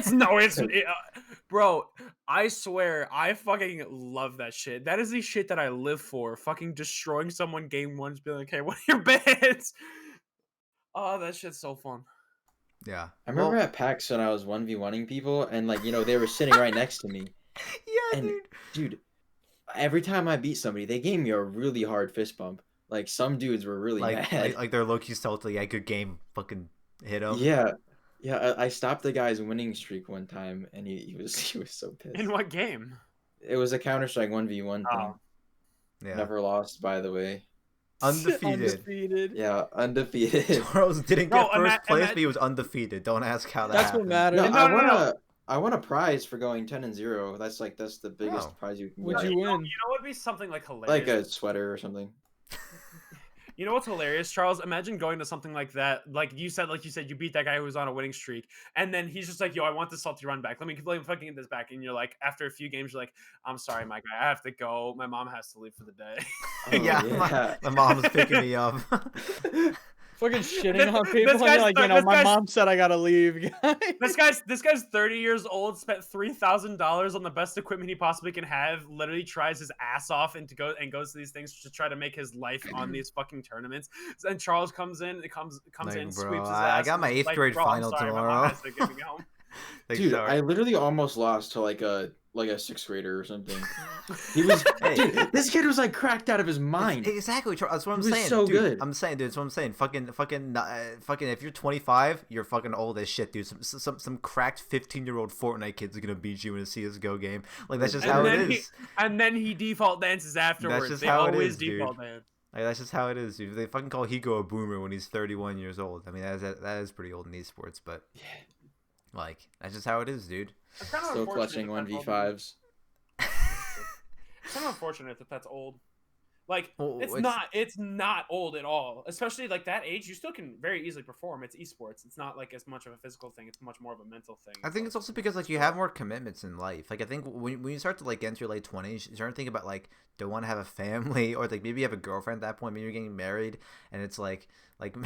S3: Bro, I swear, I fucking love that shit. That is the shit that I live for. Fucking destroying someone game one, just being like, hey, what are your bans? Oh, that shit's so fun.
S1: Yeah.
S2: I remember at PAX when I was 1v1ing people, and like they were sitting right next to me,
S1: Yeah,
S2: and dude, every time I beat somebody, they gave me a really hard fist bump. Like some dudes were really mad.
S1: Like they're low-key salty. Like, good game. Fucking hit him.
S2: Yeah, yeah. I stopped the guy's winning streak one time, and he was so pissed.
S3: In what game?
S2: It was a Counter-Strike 1v1 thing.
S3: Oh.
S1: Yeah.
S2: Never lost, by the way.
S1: Undefeated.
S2: Yeah, undefeated.
S1: Charles didn't
S3: Bro,
S1: get first place, but he was undefeated. Don't ask how that
S4: That's
S1: happened.
S4: what matters.
S2: No,
S3: No.
S2: I won a prize for going 10-0. That's the biggest
S1: Oh.
S2: prize you can
S4: What'd
S2: get.
S4: you win?
S3: You know what would be something like hilarious?
S2: Like a sweater or something.
S3: You know what's hilarious, Charles? Imagine going to something like that. Like you said, you beat that guy who was on a winning streak, and then he's just like, "Yo, I want this salty run back. Let me fucking get this back." And you're like, after a few games, you're like, "I'm sorry, my guy, I have to go. My mom has to leave for the day."
S2: Oh,
S1: Yeah, my mom's picking me up.
S4: Fucking shitting on people.
S3: This
S4: And you're
S3: guy's
S4: like,
S3: th-
S4: my
S3: this guy's-
S4: mom said I gotta leave.
S3: This guy's 30 years old, spent $3,000 on the best equipment he possibly can have, literally tries his ass off and goes to these things to try to make his life on these fucking tournaments. And Charles comes in, comes
S1: Like,
S3: in,
S1: bro,
S3: sweeps his
S1: I
S3: ass.
S1: got
S3: and
S1: my
S3: is
S1: 8th
S3: like,
S1: grade
S3: "Bro, I'm
S1: final
S3: sorry, my
S1: tomorrow."
S3: mom has to get me home.
S1: Like,
S2: Dude,
S1: sorry.
S2: I literally almost lost to like a 6th grader or something. He was
S1: Hey.
S2: dude, this kid was like cracked out of his mind.
S1: Exactly, Charles. That's what I'm
S2: He was
S1: saying.
S2: so
S1: dude,
S2: good.
S1: I'm saying, dude. That's what I'm saying. Fucking. If you're 25, you're fucking old as shit, dude. Some cracked 15-year-old Fortnite kid's gonna beat you in a CS:GO game. Like, that's just how it is.
S3: And then he default dances afterwards.
S1: just
S3: They
S1: how it
S3: always
S1: is, dude.
S3: default dance.
S1: Like, that's just how it is, dude. They fucking call Hiko a boomer when he's 31 years old. I mean, that is pretty old in esports, but like, that's just how it is, dude.
S3: It's kind of
S2: Still
S3: unfortunate
S2: clutching
S3: that that's old.
S2: 1v5s.
S3: It's kind of unfortunate that that's old. Like,
S1: Well,
S3: it's not old at all. Especially like that age, you still can very easily perform. It's esports. It's not like as much of a physical thing. It's much more of a mental thing.
S1: I think it's also because like you have more commitments in life. Like, I think when you start to like get into your late 20s, you start to think about like, don't want to have a family, or like maybe you have a girlfriend at that point. Maybe you're getting married, and it's like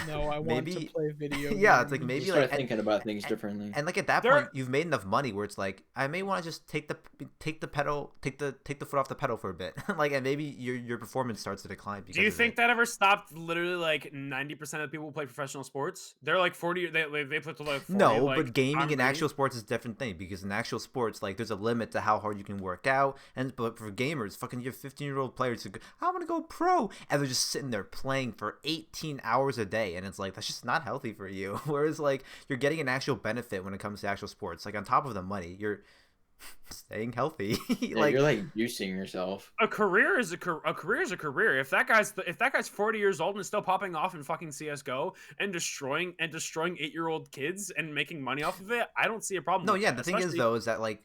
S4: No, I want to play video games.
S1: yeah, it's like maybe
S2: You start
S1: like
S2: thinking about things differently.
S1: and like at that
S3: There-
S1: point you've made enough money where it's like, I may want to just take the foot off the pedal for a bit. Like, and maybe your performance starts to decline because
S3: Do you
S1: of
S3: think
S1: it.
S3: that ever stopped literally like 90% of the people who play professional sports? They're like 40. They play to like 40.
S1: No,
S3: like,
S1: but gaming
S3: I'm
S1: in
S3: green.
S1: actual sports is a different thing, because in actual sports, like, there's a limit to how hard you can work out, and but for gamers, fucking, you have 15-year-old players who go, I want to go pro, and they're just sitting there playing for 18 hours a day, and it's like, that's just not healthy for you. Whereas like, you're getting an actual benefit when it comes to actual sports. Like, on top of the money, you're staying healthy.
S2: Yeah,
S1: Like,
S2: you're like juicing yourself.
S3: A career is a career. If that guy's 40 years old and is still popping off in fucking CS:GO and destroying 8-year-old kids and making money off of it, I don't see a problem.
S1: no,
S3: with
S1: yeah,
S3: that,
S1: the thing is
S3: especially-
S1: though is that like,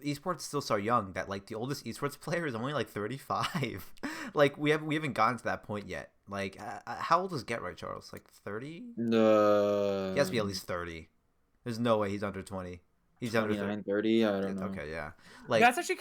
S1: esports is still so young that like the oldest esports player is only like 35. Like, we haven't gotten to that point yet. Like, how old does Get Right, Charles? Like 30?
S2: No.
S1: He has to be at least 30. There's no way he's under 20. He's under 30.
S2: 30. I don't know.
S1: Okay, yeah. Like,
S3: that's actually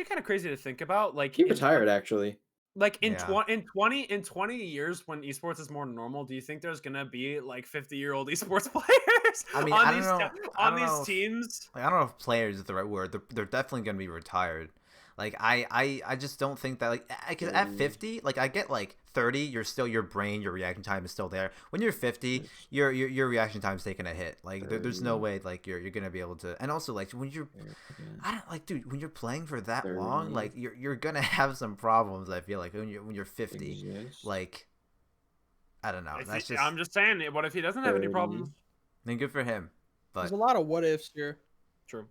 S3: kind of crazy to think about. Like,
S2: He
S3: in-
S2: retired actually.
S3: Like in
S1: Yeah.
S3: 20 years when esports is more normal, do you think there's gonna be like 50-year-old esports players
S1: I mean,
S3: on
S1: I don't
S3: these
S1: know. I
S3: on
S1: don't know
S3: these
S1: if-
S3: teams?
S1: like, I don't know if players is the right word. They're definitely gonna be retired. Like, I just don't think that, like, because at 50, like, I get like 30, you're still, your brain, your reaction time is still there. When you're 50, your reaction time's taking a hit. Like, there's no way like you're gonna be able to. And also, like, when you're, I don't like, dude, when you're playing for that long, like, you're gonna have some problems. I feel like when you're 50, like, I don't know. That's just,
S3: I'm just saying, what if he doesn't have any problems?
S1: then good for him. But
S4: There's a lot of what ifs here.
S3: True.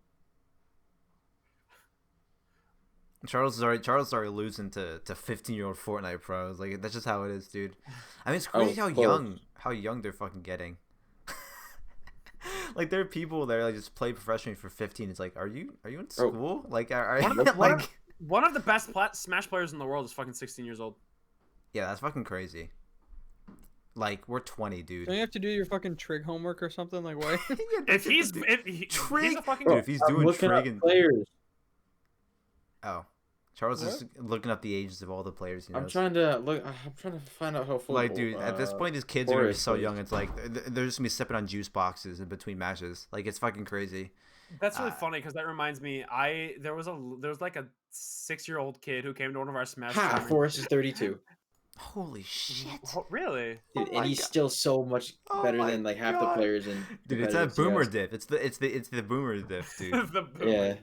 S1: Charles is already losing to 15-year-old Fortnite pros. Like, that's just how it is, dude. I mean, it's crazy how young they're fucking getting. Like, there are people that like just play professionally for 15. It's like, are you in school? Like, are you like?
S3: One of the best Smash players in the world is fucking 16 years old.
S1: Yeah, that's fucking crazy. Like, we're 20, dude.
S4: Don't you have to do your fucking trig homework or something? Like, what?
S3: If he's
S1: Trig,
S3: a fucking
S1: dude, if he's doing trig and
S2: players.
S1: oh, Charles is looking up the ages of all the players.
S2: I'm trying to find out how full.
S1: Like, dude, at this point, these kids are gonna be so young. It's like they're just gonna be sipping on juice boxes in between matches. Like, it's fucking crazy.
S3: That's really funny because that reminds me. There was like a 6-year-old kid who came to one of our Smash.
S2: Ha!
S3: tournaments.
S2: Forrest is 32.
S1: Holy shit.
S3: Really?
S2: Dude,
S1: my
S2: and he's
S1: God.
S2: still so much
S1: Oh
S2: better
S1: my
S2: than like half the
S1: God.
S2: players in
S1: Dude, it's that
S2: competitive
S1: boomer
S2: CS.
S1: diff. It's the boomer diff, dude.
S3: The boomer.
S2: Yeah.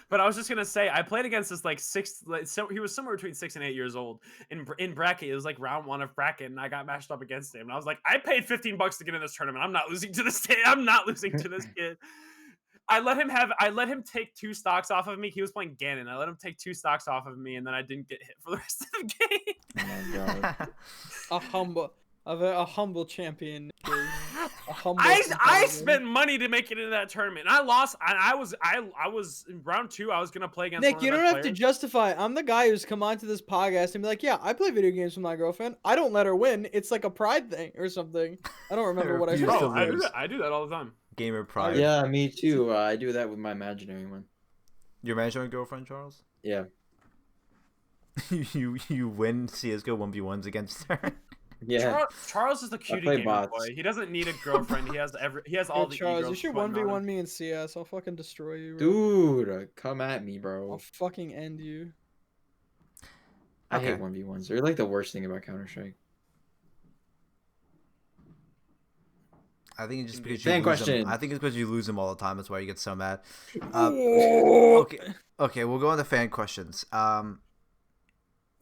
S3: But I was just gonna say, I played against this like so he was somewhere between 6 and 8 years old in bracket. It was like round 1 of bracket, and I got matched up against him. And I was like, I paid $15 to get in this tournament. I'm not losing to this kid. I'm not losing to this kid. I let him take 2 stocks off of me. He was playing Ganon. I let him take 2 stocks off of me, and then I didn't get hit for the rest of the game.
S2: Oh my God.
S4: A humble champion. Nick is. A humble
S3: I
S4: competitor.
S3: spent money to make it into that tournament. And I lost. And I was in round 2. I was gonna play against
S4: Nick,
S3: one
S4: you
S3: of the
S4: don't
S3: best
S4: have to
S3: players.
S4: justify. I'm the guy who's come onto this podcast and be like, yeah, I play video games with my girlfriend. I don't let her win. It's like a pride thing or something. I don't remember what I
S1: refuse
S4: said.
S1: to
S3: Bro, I do
S1: lose.
S3: that. I do that all the time.
S1: Gamer pride.
S2: Yeah, me too. I do that with my imaginary one.
S1: Your imaginary girlfriend, Charles?
S2: Yeah.
S1: you win CS:GO 1v1s against her.
S2: Yeah.
S3: Charles is the cutie
S2: play
S3: gamer
S2: bots.
S3: boy. He doesn't need a girlfriend. He has all
S4: Yo,
S3: the
S4: Charles,
S3: ego
S4: you should
S3: going on
S4: 1v1
S3: him.
S4: me in CS. I'll fucking destroy you. Bro.
S2: Dude, come at me,
S4: I'll
S2: bro.
S4: fucking end you.
S2: I hate
S1: Okay.
S2: 1v1s. They're like the worst thing about Counter-Strike.
S1: I think it's just because
S2: Fan
S1: you lose them.
S2: question.
S1: I think it's because you lose them all the time. That's why you get so mad. Okay. Okay, we'll go on to fan questions. Yeah,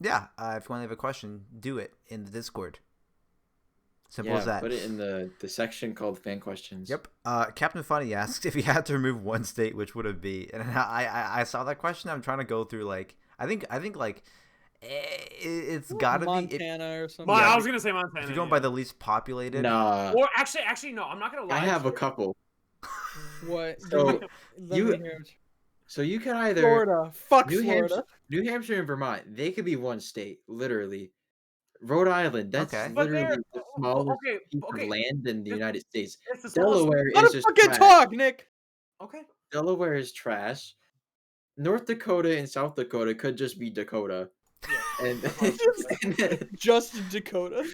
S1: if you want to have a question, do it in the Discord. Simple as that.
S2: Put it in the section called fan questions.
S1: Yep. Captain Funny asks if you had to remove one state, which would it be? And I saw that question. I'm trying to go through like I think like it's gotta be.
S4: Montana or something.
S3: Well,
S1: Yeah,
S3: I was gonna say Montana.
S1: If you're going by the least populated,
S2: Nah.
S3: Or actually, no. I'm not gonna lie.
S2: I have a couple.
S4: What?
S2: So,
S4: Let
S2: you-
S4: me hear it.
S2: So you can either
S4: Florida. Fuck
S2: New
S4: Florida.
S2: Hampshire and Vermont, they could be one state, literally. Rhode Island, that's
S1: Okay.
S3: But
S2: literally
S3: they're
S2: the smallest piece
S3: okay.
S2: of land in the
S3: It's-
S2: United States.
S3: It's the smallest.
S2: Delaware
S4: Let
S2: is
S4: him
S2: just
S4: fucking
S2: trash.
S4: talk, Nick.
S3: Okay.
S2: Delaware is trash. North Dakota and South Dakota could just be Dakota.
S3: Yeah.
S2: And
S4: Just Dakota.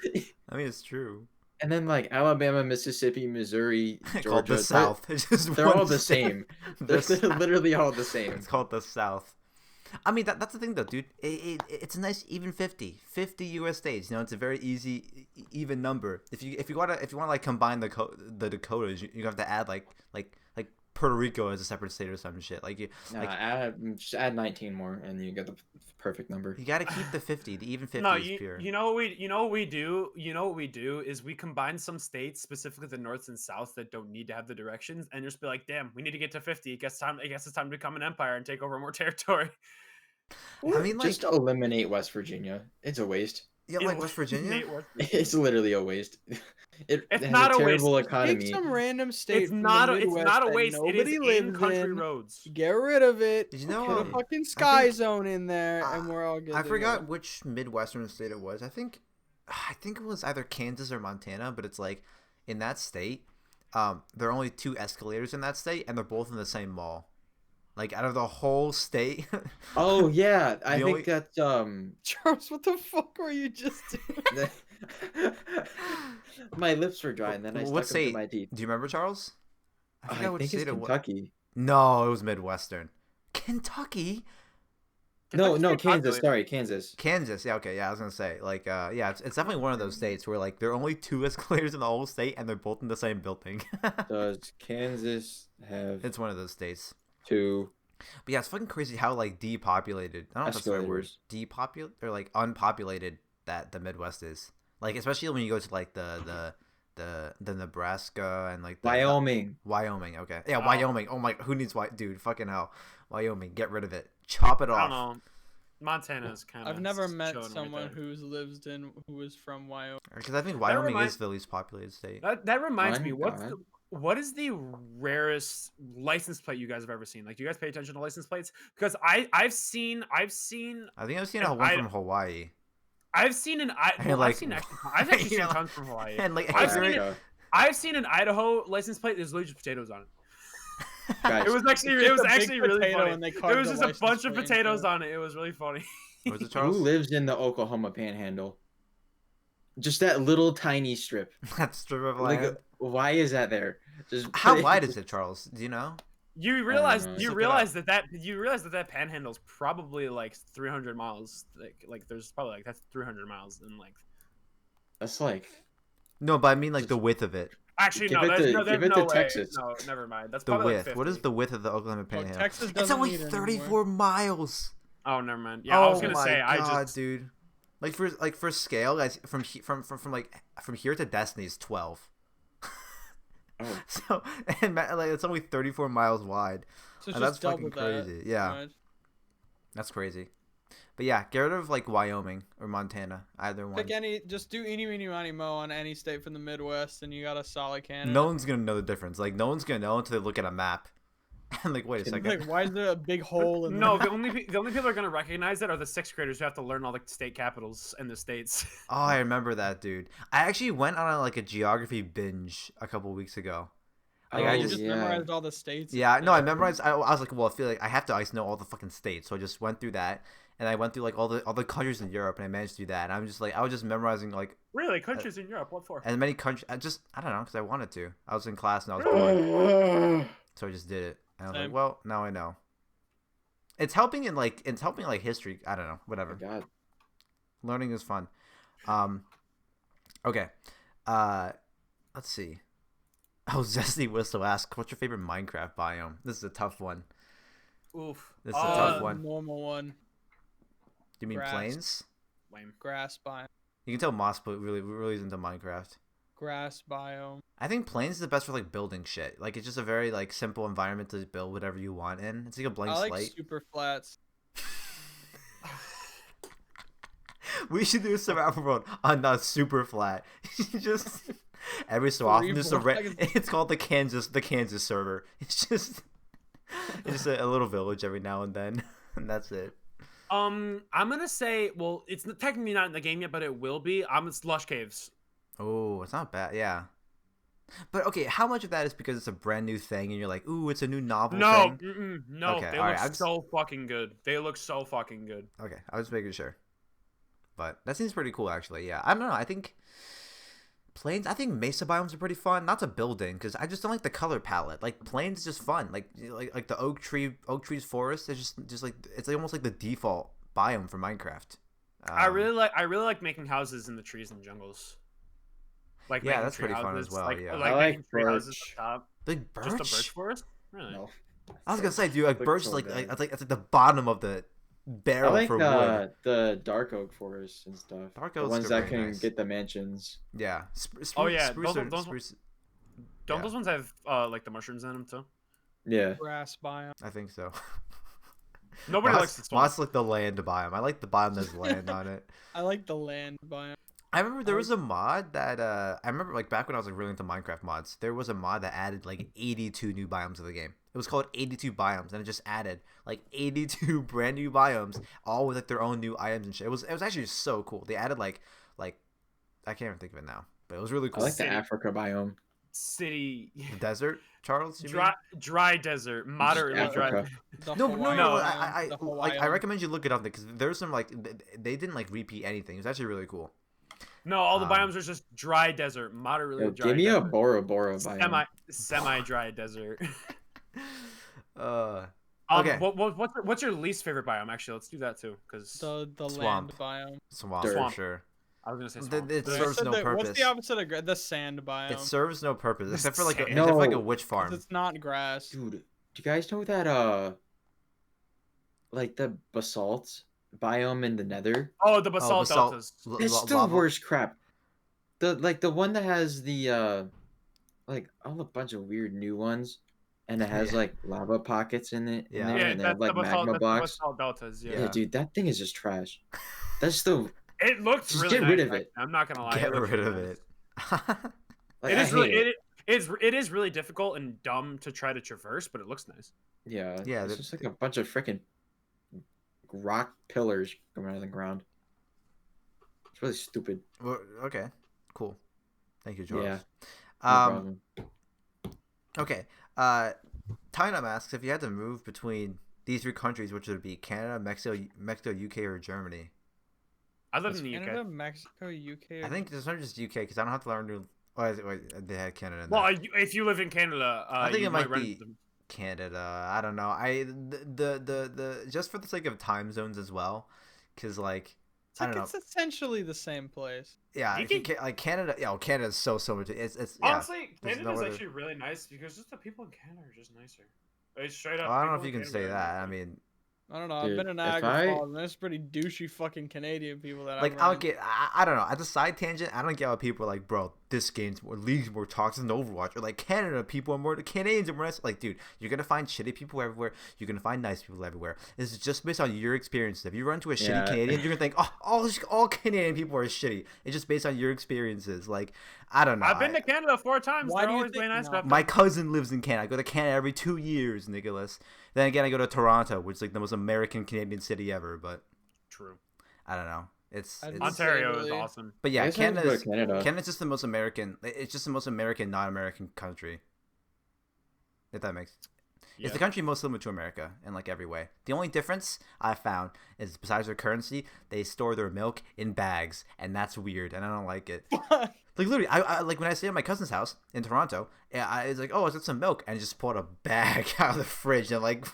S1: I mean it's true.
S2: and then like Alabama, Mississippi, Missouri,
S1: Called
S2: Georgia.
S1: the South. It's just
S2: They're
S1: one
S2: all the
S1: state.
S2: same. They're literally all the same.
S1: It's called the South. I mean that's the thing though, dude. It's a nice even 50 U.S. states. You know, it's a very easy even number. If you want to like combine the Dakotas, you have to add like Puerto Rico as a separate state or some shit. Like
S2: Just add 19 more, and you get the perfect number.
S1: you got to keep the 50. The even 50
S3: No,
S1: is pure.
S3: you know what we do. You know what we do is we combine some states, specifically the north and south, that don't need to have the directions, and just be like, damn, we need to get to 50. I guess it's time to become an empire and take over more territory.
S1: I mean, like,
S2: Just eliminate West Virginia. It's a waste.
S1: yeah, like West Virginia.
S3: Nate West Virginia.
S2: It's literally a waste. It
S3: It's
S2: has
S3: not
S2: a
S3: a waste.
S2: terrible
S4: Take
S2: economy.
S4: some random state.
S3: It's
S4: from
S3: not
S4: the
S3: a
S4: Midwest
S3: waste.
S4: that
S3: It is
S4: nobody
S3: in
S4: lives
S3: country
S4: in.
S3: roads.
S4: Get rid of it.
S1: Did you know?
S4: Put a fucking sky zone in there, and we're all good.
S1: I
S4: to
S1: forgot
S4: go.
S1: which Midwestern state it was. I think it was either Kansas or Montana, but it's like in that state, there are only 2 escalators in that state, and they're both in the same mall. Like out of the whole state.
S2: Oh yeah, I
S1: The
S2: think
S1: only-
S2: that's
S4: Charles, what the fuck were you just doing?
S2: my lips were dry, and then I
S1: What
S2: stuck them to
S1: state?
S2: my teeth.
S1: Do you remember, Charles?
S2: I
S1: forgot which
S2: think it's
S1: state it was.
S2: Kentucky.
S1: No, it was Midwestern. Kentucky.
S2: No,
S3: Kentucky's
S2: no,
S3: pretty
S2: Kansas.
S3: populated.
S2: Sorry, Kansas.
S1: Kansas, yeah, okay, yeah, I was gonna say, like, yeah, it's definitely one of those states where like there are only 2 escalators in the whole state, and they're both in the same building.
S2: Does Kansas have
S1: It's one of those states.
S2: 2
S1: But yeah, it's fucking crazy how like depopulated. I don't know if that's the right word.
S2: escalators?
S1: Depopulated or like unpopulated that the Midwest is. Like especially when you go to like the Nebraska and like the
S2: Wyoming.
S1: Wyoming, okay, yeah,
S3: Oh.
S1: Wyoming. Oh my, who needs dude? Fucking hell, Wyoming, get rid of it, chop it
S3: I
S1: off.
S3: don't know. Montana's kind of.
S4: I've never met someone who was from Wyoming.
S1: Because I think Wyoming
S3: reminds-
S1: is the least populated state.
S3: That reminds
S2: My
S3: me.
S2: God.
S3: What is the rarest license plate you guys have ever seen? Like, do you guys pay attention to license plates? Because I've seen
S1: I think I've seen
S3: and
S1: one
S3: I-
S1: from Hawaii.
S3: I've seen
S1: And,
S3: I've
S1: like,
S3: seen actually
S1: you
S3: seen
S1: know,
S3: tons from Hawaii.
S1: And like
S3: I've seen
S1: accurate-
S3: it-
S2: America.
S3: I've seen an Idaho license plate. There's literally just potatoes on it.
S2: Guys,
S3: It was actually
S4: It's just a big
S3: actually really
S4: potato
S3: funny.
S4: and they
S3: It
S4: carved
S3: was
S4: the
S3: just a
S4: license
S3: bunch of
S4: plate into
S3: potatoes
S4: it.
S3: on it. It was really funny.
S1: Was it
S2: who
S1: Charles?
S2: lives in the Oklahoma Panhandle? Just that little tiny strip.
S1: That strip of
S2: Like,
S1: land.
S2: why is that there? Just
S1: How wide is it, Charles? Do you know?
S3: You
S2: realize-
S3: realize
S2: know.
S3: you
S1: Look it
S3: realize that panhandle's probably like 300 miles. Like there's probably like that's 300 miles in length.
S2: That's like
S1: No, but I mean like the
S2: Just-
S1: width of it.
S3: Actually,
S2: Give
S3: no.
S2: it
S3: There's
S2: to-
S3: no. There's
S2: give it
S3: no
S2: to
S3: way.
S2: Texas.
S3: No, never mind. That's
S1: The
S3: probably
S1: width.
S3: like 50.
S1: What is the width of the Oklahoma
S4: Oh,
S1: Panhandle?
S4: Texas
S1: It's
S4: doesn't
S1: only
S4: need it
S1: 34 miles.
S3: Oh, never mind. Yeah, I was gonna
S1: my
S3: say.
S1: God,
S3: I just.
S1: dude. Like for scale, guys, from here to Destiny is 12.
S2: Oh.
S1: So and like it's only 34 miles wide.
S4: So
S1: And
S4: it's
S1: that's
S4: just double
S1: fucking
S4: that.
S1: crazy. Yeah,
S4: Right?
S1: that's crazy. But yeah, get rid of like Wyoming or Montana, either one.
S4: Pick any. Just do eeny, meeny, miny, mo on any state from the Midwest, and you got a solid candidate.
S1: No one's gonna know the difference. Like no one's gonna know until they look at a map. And like, wait a second.
S4: Like, why is there a big hole in
S3: No,
S4: there?
S3: the only people are gonna recognize it are the sixth graders who have to learn all the state capitals in the states.
S1: Oh, I remember that, dude. I actually went on like a geography binge a couple weeks ago. Like,
S4: Oh,
S1: I
S4: you
S1: just
S4: memorized all the states.
S1: yeah, no, I memorized. I was like, well, I feel like I have to always know all the fucking states, so I just went through that, and I went through like all the countries in Europe, and I managed to do that. And I'm just like, I was just memorizing like
S3: Really, countries in Europe? What for?
S1: as many countries. I don't know, because I wanted to. I was in class and I was bored, so I just did it. And I was
S4: Same.
S1: like, well, now I know. It's helping in like history. I don't know,
S2: my
S1: whatever.
S2: God.
S1: Learning is fun. Okay. Let's see. Oh, Zesty Whistle asks, what's your favorite Minecraft biome? This is a tough one.
S3: Oof.
S1: This is a tough
S4: The
S1: one.
S4: normal one.
S1: Do you mean
S4: Grass.
S1: plains?
S3: Lame.
S4: Grass biome.
S1: You can tell Moss really is into Minecraft.
S4: Grass biome.
S1: I think plains is the best for like building shit. Like it's just a very like simple environment to build whatever you want in. It's like a blank
S4: I like
S1: slate.
S4: super flats.
S1: We should do a survival world on super flat. Just every so often, just
S4: blocks.
S1: it's called the Kansas server. It's just a little village every now and then, and that's it.
S3: I'm gonna say, well, it's technically not in the game yet, but it will be. It's Lush Caves.
S1: Oh, it's not bad, yeah. But okay, how much of that is because it's a brand new thing and you're like, ooh, it's a new novel
S3: No,
S1: thing?
S3: no,
S1: Okay,
S3: they
S1: all
S3: look
S1: right,
S3: so fucking good. They look so fucking good.
S1: Okay, I was making sure. But that seems pretty cool, actually. Yeah, I don't know. I think plains. I think mesa biomes are pretty fun. Not to build in, because I just don't like the color palette. Like plains is just fun. Like the oak trees forest is just like it's almost like the default biome for Minecraft.
S3: I really like making houses in the trees and jungles. Like
S1: Yeah,
S3: making
S1: that's
S3: tree
S1: pretty fun as
S3: houses,
S1: well,
S3: Like,
S1: yeah.
S3: like
S2: I like
S3: making tree houses
S2: birch.
S3: up top.
S1: big birch.
S3: Just a birch forest. Really?
S2: No.
S1: I was gonna say, dude, like
S2: Looks
S1: birch,
S2: so
S1: like
S2: good.
S1: it's like the bottom of the
S2: I
S1: barrel
S2: like
S1: for wood.
S2: the dark oak forests and stuff.
S1: Dark
S2: the
S1: oaks
S2: ones
S1: are
S2: that
S1: very
S2: can
S1: nice.
S2: get the mansions.
S1: Yeah.
S3: Oh, yeah,
S1: Spruce
S3: those- Don't
S1: Yeah.
S3: those ones have like the mushrooms in them too?
S2: Yeah.
S4: Grass biome.
S1: I think so.
S3: Nobody likes the swamp.
S1: Moss like the land biome. I like the biome that's land on it.
S4: I like the land biome.
S1: I remember there was a mod that I remember like back when I was like really into Minecraft mods. There was a mod that added like 82 new biomes to the game. It was called 82 biomes, and it just added like 82 brand new biomes, all with like their own new items and shit. It was actually so cool. They added like I can't even think of it now, but it was really
S2: I
S1: cool.
S2: like the
S3: City.
S2: Africa biome.
S3: City,
S1: The desert, Charles. You
S3: dry desert, moderately dry.
S2: Africa.
S4: The
S1: No,
S4: Hawaiian
S3: no,
S4: biome, the
S1: I
S4: Hawaiian.
S1: recommend you look it up because there's some like they didn't like repeat anything. It was actually really cool.
S3: No, all the
S1: Um,
S3: biomes are just dry desert, moderately
S2: Yo,
S3: dry.
S2: give me a
S3: desert.
S2: Bora Bora biome.
S3: semi dry desert.
S1: Okay.
S3: What's your least favorite biome? Actually, let's do that too, because
S4: The
S1: Swamp.
S4: land biome.
S1: Swamp,
S2: Dirt.
S1: for sure.
S3: I was gonna say
S1: The-
S3: swamp.
S1: it
S3: But-
S1: serves no
S4: What's
S1: purpose.
S4: the opposite of the sand biome?
S1: It serves no purpose except for like
S3: Sand.
S1: except for like a
S2: No.
S1: witch
S4: 'Cause
S1: farm.
S4: it's not grass.
S2: Dude, do you guys know that like the basalt biome in the Nether?
S3: Oh, the basalt,
S1: basalt.
S3: deltas.
S2: It's the
S1: Lava?
S2: worst crap. The one that has the like all a bunch of weird new ones, and it has
S1: Yeah.
S2: like lava pockets in it.
S1: Yeah.
S2: In there,
S3: Yeah,
S2: and they
S3: that's
S2: have like
S3: the basalt,
S2: magma
S3: that's the
S2: blocks.
S3: basalt deltas. Yeah.
S2: Yeah, dude, that thing is just trash. That's the
S3: It looks
S2: Just
S3: really
S2: get rid
S3: nice,
S2: of it.
S3: I'm not gonna lie.
S1: Get
S3: looks
S1: rid
S3: really
S1: of
S3: nice.
S1: it.
S2: like,
S3: It
S2: I
S3: is
S2: hate
S3: really
S2: it.
S3: it is really difficult and dumb to try to traverse, but it looks nice.
S2: Yeah,
S1: Yeah,
S2: it's
S1: the-
S2: just like a bunch of freaking rock pillars coming out of the ground. It's really stupid.
S1: Well, okay, cool. Thank you, George.
S2: Yeah, no
S1: Um.
S2: problem.
S1: Okay. Tynum asks if you had to move between these three countries, which would be Canada, Mexico, UK, or Germany.
S3: I live in the
S4: Canada,
S3: UK.
S4: Mexico, UK.
S1: I think it's not just UK because I don't have to learn to. Oh, wait, they had Canada. In
S3: Well,
S1: there.
S3: if you live in Canada,
S1: I think
S3: you
S1: it might
S3: run
S1: be
S3: into them.
S1: Canada. I don't know. The just for the sake of time zones as well, because like
S4: It's
S1: I
S4: like
S1: don't know.
S4: it's essentially the same place.
S1: Yeah,
S3: You
S1: if you
S3: can-
S1: like Canada. Yeah, Canada's so much. It's yeah.
S3: Honestly,
S1: there's
S3: Canada's
S1: no other-
S3: actually really nice because just the people in Canada are just nicer. Like, straight
S1: Well,
S3: up.
S1: I don't know if
S3: people
S1: you
S3: in
S1: can
S3: Canada
S1: say
S3: are
S1: that. I
S3: nicer.
S1: mean,
S4: I don't know.
S2: Dude,
S4: I've been in
S2: if
S4: Niagara
S2: I-
S4: Falls, and there's pretty douchey fucking Canadian people that
S1: like
S4: I've
S1: I'll
S4: run
S1: get. I don't know. As a side tangent, I don't get how people are like, bro, this game's more league's more toxic than Overwatch, or like Canada people are more Canadians are more nice. Like, dude, you're gonna find shitty people everywhere. You're gonna find nice people everywhere. This is just based on your experiences. If you run into a shitty
S2: Yeah.
S1: Canadian, you're gonna think, oh, all Canadian people are shitty. It's just based on your experiences. Like, I don't know.
S3: I've been to Canada 4 times.
S4: Why
S3: They're
S4: do you
S3: always
S4: think-
S3: way nice
S4: no.
S3: about
S1: My
S3: them.
S1: cousin lives in Canada. I go to Canada every 2 years, Nicholas. Then again, I go to Toronto, which is like the most American Canadian city ever. But
S3: True.
S1: I don't know. It's
S4: I'd
S1: it's-
S4: say
S3: Ontario is
S4: really-
S3: awesome.
S1: but yeah,
S2: I guess I have to go
S1: Canada's
S2: to Canada.
S1: Canada's just the most American. It's just the most American, non-American country. If that makes.
S3: Yeah.
S1: It's the country most similar to America in like every way. The only difference I found is besides their currency, they store their milk in bags, and that's weird, and I don't like it. Like literally, I like when I stayed at my cousin's house in Toronto, I was like, oh, I got some milk, and just pulled a bag out of the fridge, and like,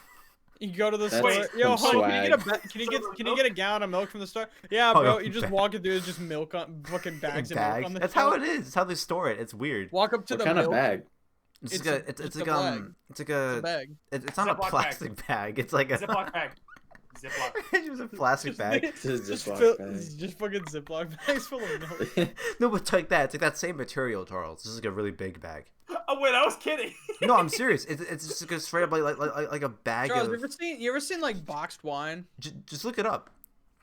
S4: You go to the
S2: That's
S4: store.
S2: some
S4: Yo, honey, can you get a
S2: swag.
S4: can you get a gallon of milk from the store? Yeah,
S1: Oh,
S4: bro.
S1: no,
S4: You just
S1: bag.
S4: walk it through. It's just milk on fucking bags of milk on the
S1: That's
S4: shelf.
S1: how it is. It's how they store it. It's weird.
S4: Walk up to
S2: What
S4: the
S2: kind
S4: milk.
S2: of bag?
S1: It's,
S4: It's
S1: like
S4: a-
S1: a, it's
S4: it's
S1: like
S4: a bag.
S1: it's like
S4: It's a
S1: a,
S4: bag.
S1: it's not a
S3: Ziploc bag.
S1: plastic bag. It's like a
S3: Ziploc bag. Ziploc.
S1: it's just a plastic bag.
S2: This is
S4: Just,
S2: Ziploc
S4: fill,
S2: bag.
S4: just fucking Ziploc bags full of milk.
S1: No, but it's like that. It's like that same material, Charles. This is like a really big bag.
S3: Oh wait, I was kidding.
S1: No, I'm serious. It's just like a straight up like a bag
S4: Charles,
S1: of.
S4: you ever seen like boxed wine?
S1: Just look it up.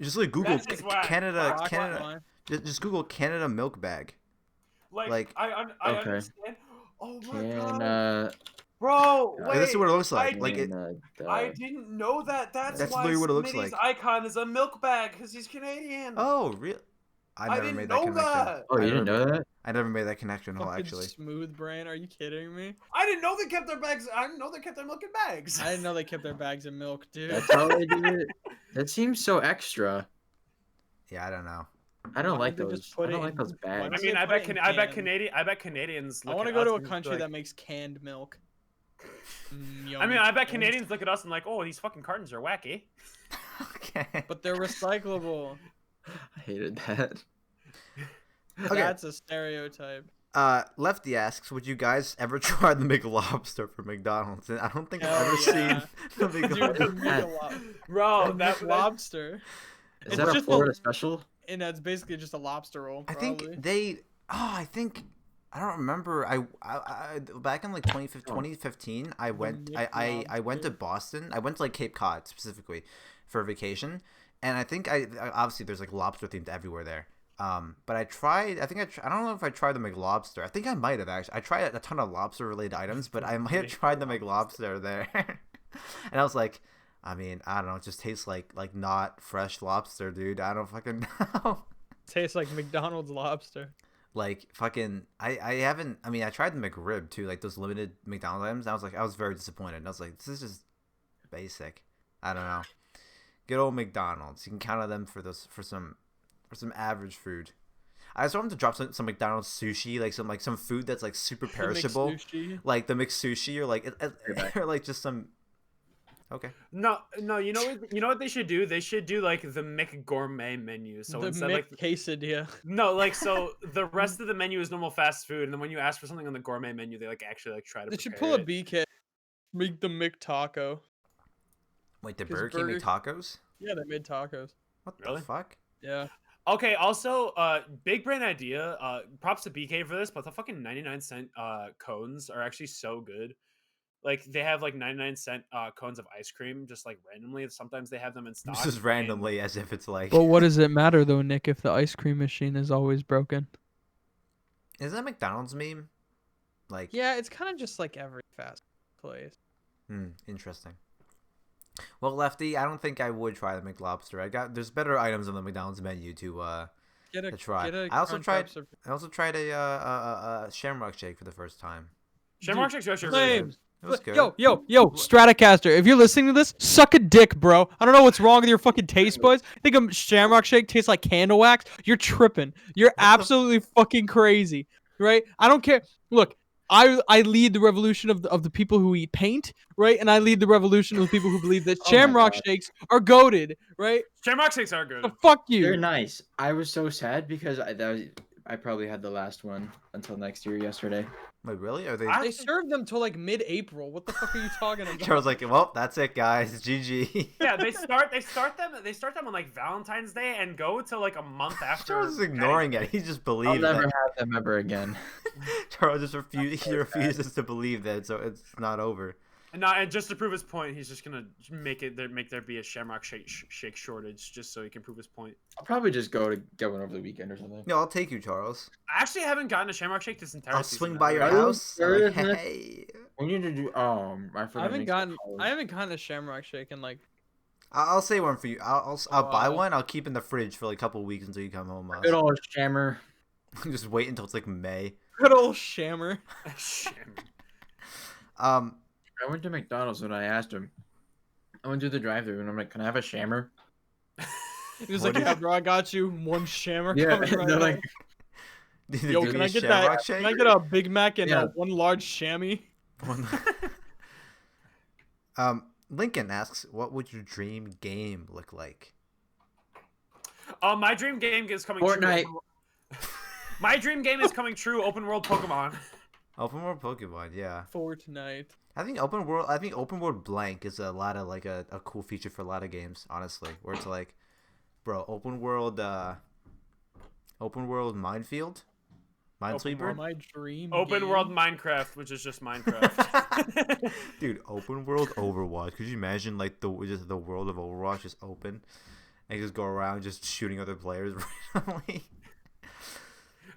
S1: Just like Google
S3: That's just why-
S1: Canada.
S3: boxed
S1: Canada.
S4: wine.
S1: Just Google Canada milk bag.
S3: Like, I
S2: Okay.
S3: understand. Oh my
S2: Can
S3: god, bro!
S2: Yeah,
S3: Wait,
S1: Like, this is what it looks like.
S3: I
S1: Like it.
S3: I didn't know that. That's
S1: That's
S3: why
S1: literally what it looks
S3: Smitty's
S1: like.
S3: icon is a milk bag because he's Canadian.
S1: Oh, real. I never
S3: didn't
S1: made
S3: know
S1: that connection.
S3: that.
S2: Oh,
S1: I
S2: you didn't
S1: never-
S2: know that?
S1: I never made that connection. Oh,
S4: Fucking
S1: actually.
S4: smooth brain. Are you kidding me?
S3: I didn't know they kept their bags. I didn't know they kept their milk in bags.
S4: I didn't know they kept their bags of milk, dude.
S2: That's how they do it. That seems so extra.
S1: Yeah, I don't know.
S2: I don't
S4: Why
S2: like
S4: don't they just
S2: those.
S4: put
S2: I don't
S4: it
S2: like
S4: in-
S2: those
S4: why
S3: I
S2: bags.
S4: don't
S3: mean,
S4: they
S3: I
S4: put
S3: bet
S4: it in
S3: I bet
S4: cans?
S3: Canadians.
S4: I
S3: Look
S4: want to
S3: at
S4: go to
S3: us
S4: a
S3: and be
S4: country
S3: like-
S4: that makes canned milk.
S3: I mean, I bet
S4: Yummy.
S3: Canadians look at us and like, oh, these fucking cartons are wacky.
S1: Okay.
S4: But they're recyclable.
S2: I hated that.
S1: Okay.
S4: That's a stereotype.
S1: Lefty asks, would you guys ever try the McLobster from McDonald's? And I don't think I've
S4: Hell
S1: ever
S4: yeah.
S1: seen the
S4: Dude, the
S1: McLobster.
S3: Bro, that
S4: lobster.
S2: Is
S4: It's
S2: that a
S4: just
S2: Florida special?
S4: And that's basically just a lobster roll.
S1: I
S4: Probably.
S1: think they. Oh, I think. I don't remember. I back in like 2015, I went. I went to Boston. I went to like Cape Cod specifically for a vacation, and I think I obviously there's like lobster themed everywhere there. But I tried. I don't know if I tried the McLobster. I think I might have actually. I tried a ton of lobster related items, but I might have tried the McLobster there, and I was like. I mean, I don't know. It just tastes like not fresh lobster, dude. I don't fucking know.
S4: Tastes like McDonald's lobster.
S1: Like fucking, I haven't. I mean, I tried the McRib too, like those limited McDonald's items. I was very disappointed. I was like, this is just basic. I don't know. Good old McDonald's. You can count on them for some average food. I just wanted to drop some McDonald's sushi, like some food that's like super perishable, like the McSushi or like or like just some. Okay.
S3: No, you know what they should do? They should do like the McGourmet menu. So
S4: The
S3: instead,
S4: Mc quesadilla.
S3: no, like so the rest of the menu is normal fast food, and then when you ask for something on the gourmet menu, they like actually like try to.
S4: They should
S3: prepare
S4: pull a
S3: it.
S4: BK. Make the McTaco.
S1: Wait, the
S4: 'Cause
S1: Burger King make tacos?
S4: Yeah, they made tacos.
S1: What
S3: Really?
S1: the fuck?
S4: Yeah.
S3: Okay, also, big brain idea. Props to BK for this, but the fucking 99-cent cones are actually so good. Like they have like 99-cent cones of ice cream, just like randomly. Sometimes they have them in stock.
S1: Just as randomly as if it's like.
S4: But what does it matter though, Nick, if the ice cream machine is always broken?
S1: Is that a McDonald's meme? Like.
S4: Yeah, it's kind of just like every fast place.
S1: Interesting. Well, Lefty, I don't think I would try the McLobster. There's better items on the McDonald's menu to try. I also tried a Shamrock Shake for the first time.
S3: Shamrock Shakes are actually really good.
S4: Flames.
S1: It was good.
S4: Yo, Stratocaster, if you're listening to this, suck a dick, bro. I don't know what's wrong with your fucking taste buds. Think a Shamrock Shake tastes like candle wax? You're tripping. You're absolutely fucking crazy, right? I don't care. Look, I lead the revolution of the people who eat paint, right? And I lead the revolution of the people who believe that Shamrock
S2: God.
S4: Shakes are goated, right?
S3: Shamrock shakes are good.
S4: So fuck you.
S2: They're nice. I was so sad because I probably had the last one until next year yesterday.
S1: Wait, really? Are they?
S3: I-
S4: They served them till like mid-April. What the fuck are you talking about?
S1: Charles like, well, that's it, guys. GG.
S3: Yeah, they start them on like Valentine's Day and go till like a month after.
S1: Charles is ignoring it. He just
S2: I'll
S1: believes
S2: never
S1: that.
S2: have them ever again.
S1: Charles just refuses to believe that, so it's not over.
S3: And just to prove his point, he's just gonna make there be a Shamrock shake shortage just so he can prove his point.
S2: I'll probably just go one over the weekend or something.
S1: No, I'll take you, Charles.
S3: I actually haven't gotten a Shamrock shake this entire
S1: I'll
S3: season.
S1: swing by your
S2: Are you
S1: house.
S2: serious,
S1: Like,
S2: Nick?
S1: hey.
S2: We need to do. I forgot.
S4: I haven't gotten a Shamrock Shake in like.
S1: I'll say one for you. I'll buy
S4: wow.
S1: one. I'll keep in the fridge for like a couple weeks until you come home.
S2: Good old Shammer.
S1: Just wait until it's like May.
S4: Good old Shammer.
S2: I went to McDonald's and I asked him. I went to the drive-thru and I'm like, "Can I have a Shammer?"
S4: He was
S1: What
S4: like,
S1: is-
S4: "Yeah, bro, I got you one Shammer."
S2: Yeah,
S4: coming right
S2: they're
S4: now."
S2: like,
S1: Did they
S4: Yo,
S1: give
S4: can
S1: you
S4: I
S1: a
S4: get
S1: Shamrock
S4: that?
S1: Shake?
S4: Can I get a Big Mac and
S2: Yeah.
S4: one large chamois?
S1: Lincoln asks, "What would your dream game look like?"
S3: My dream game is coming
S2: Fortnite.
S3: true. My dream game is coming true. Open world Pokemon.
S1: Open world Pokemon, yeah.
S4: Fortnite.
S1: I think open world blank is a lot of like a cool feature for a lot of games, honestly. Where it's like, bro, open world minefield, minesweeper.
S4: My dream.
S3: Open
S4: game.
S3: world Minecraft, which is just Minecraft.
S1: Dude, open world Overwatch. Could you imagine like the world of Overwatch just open and just go around just shooting other players randomly?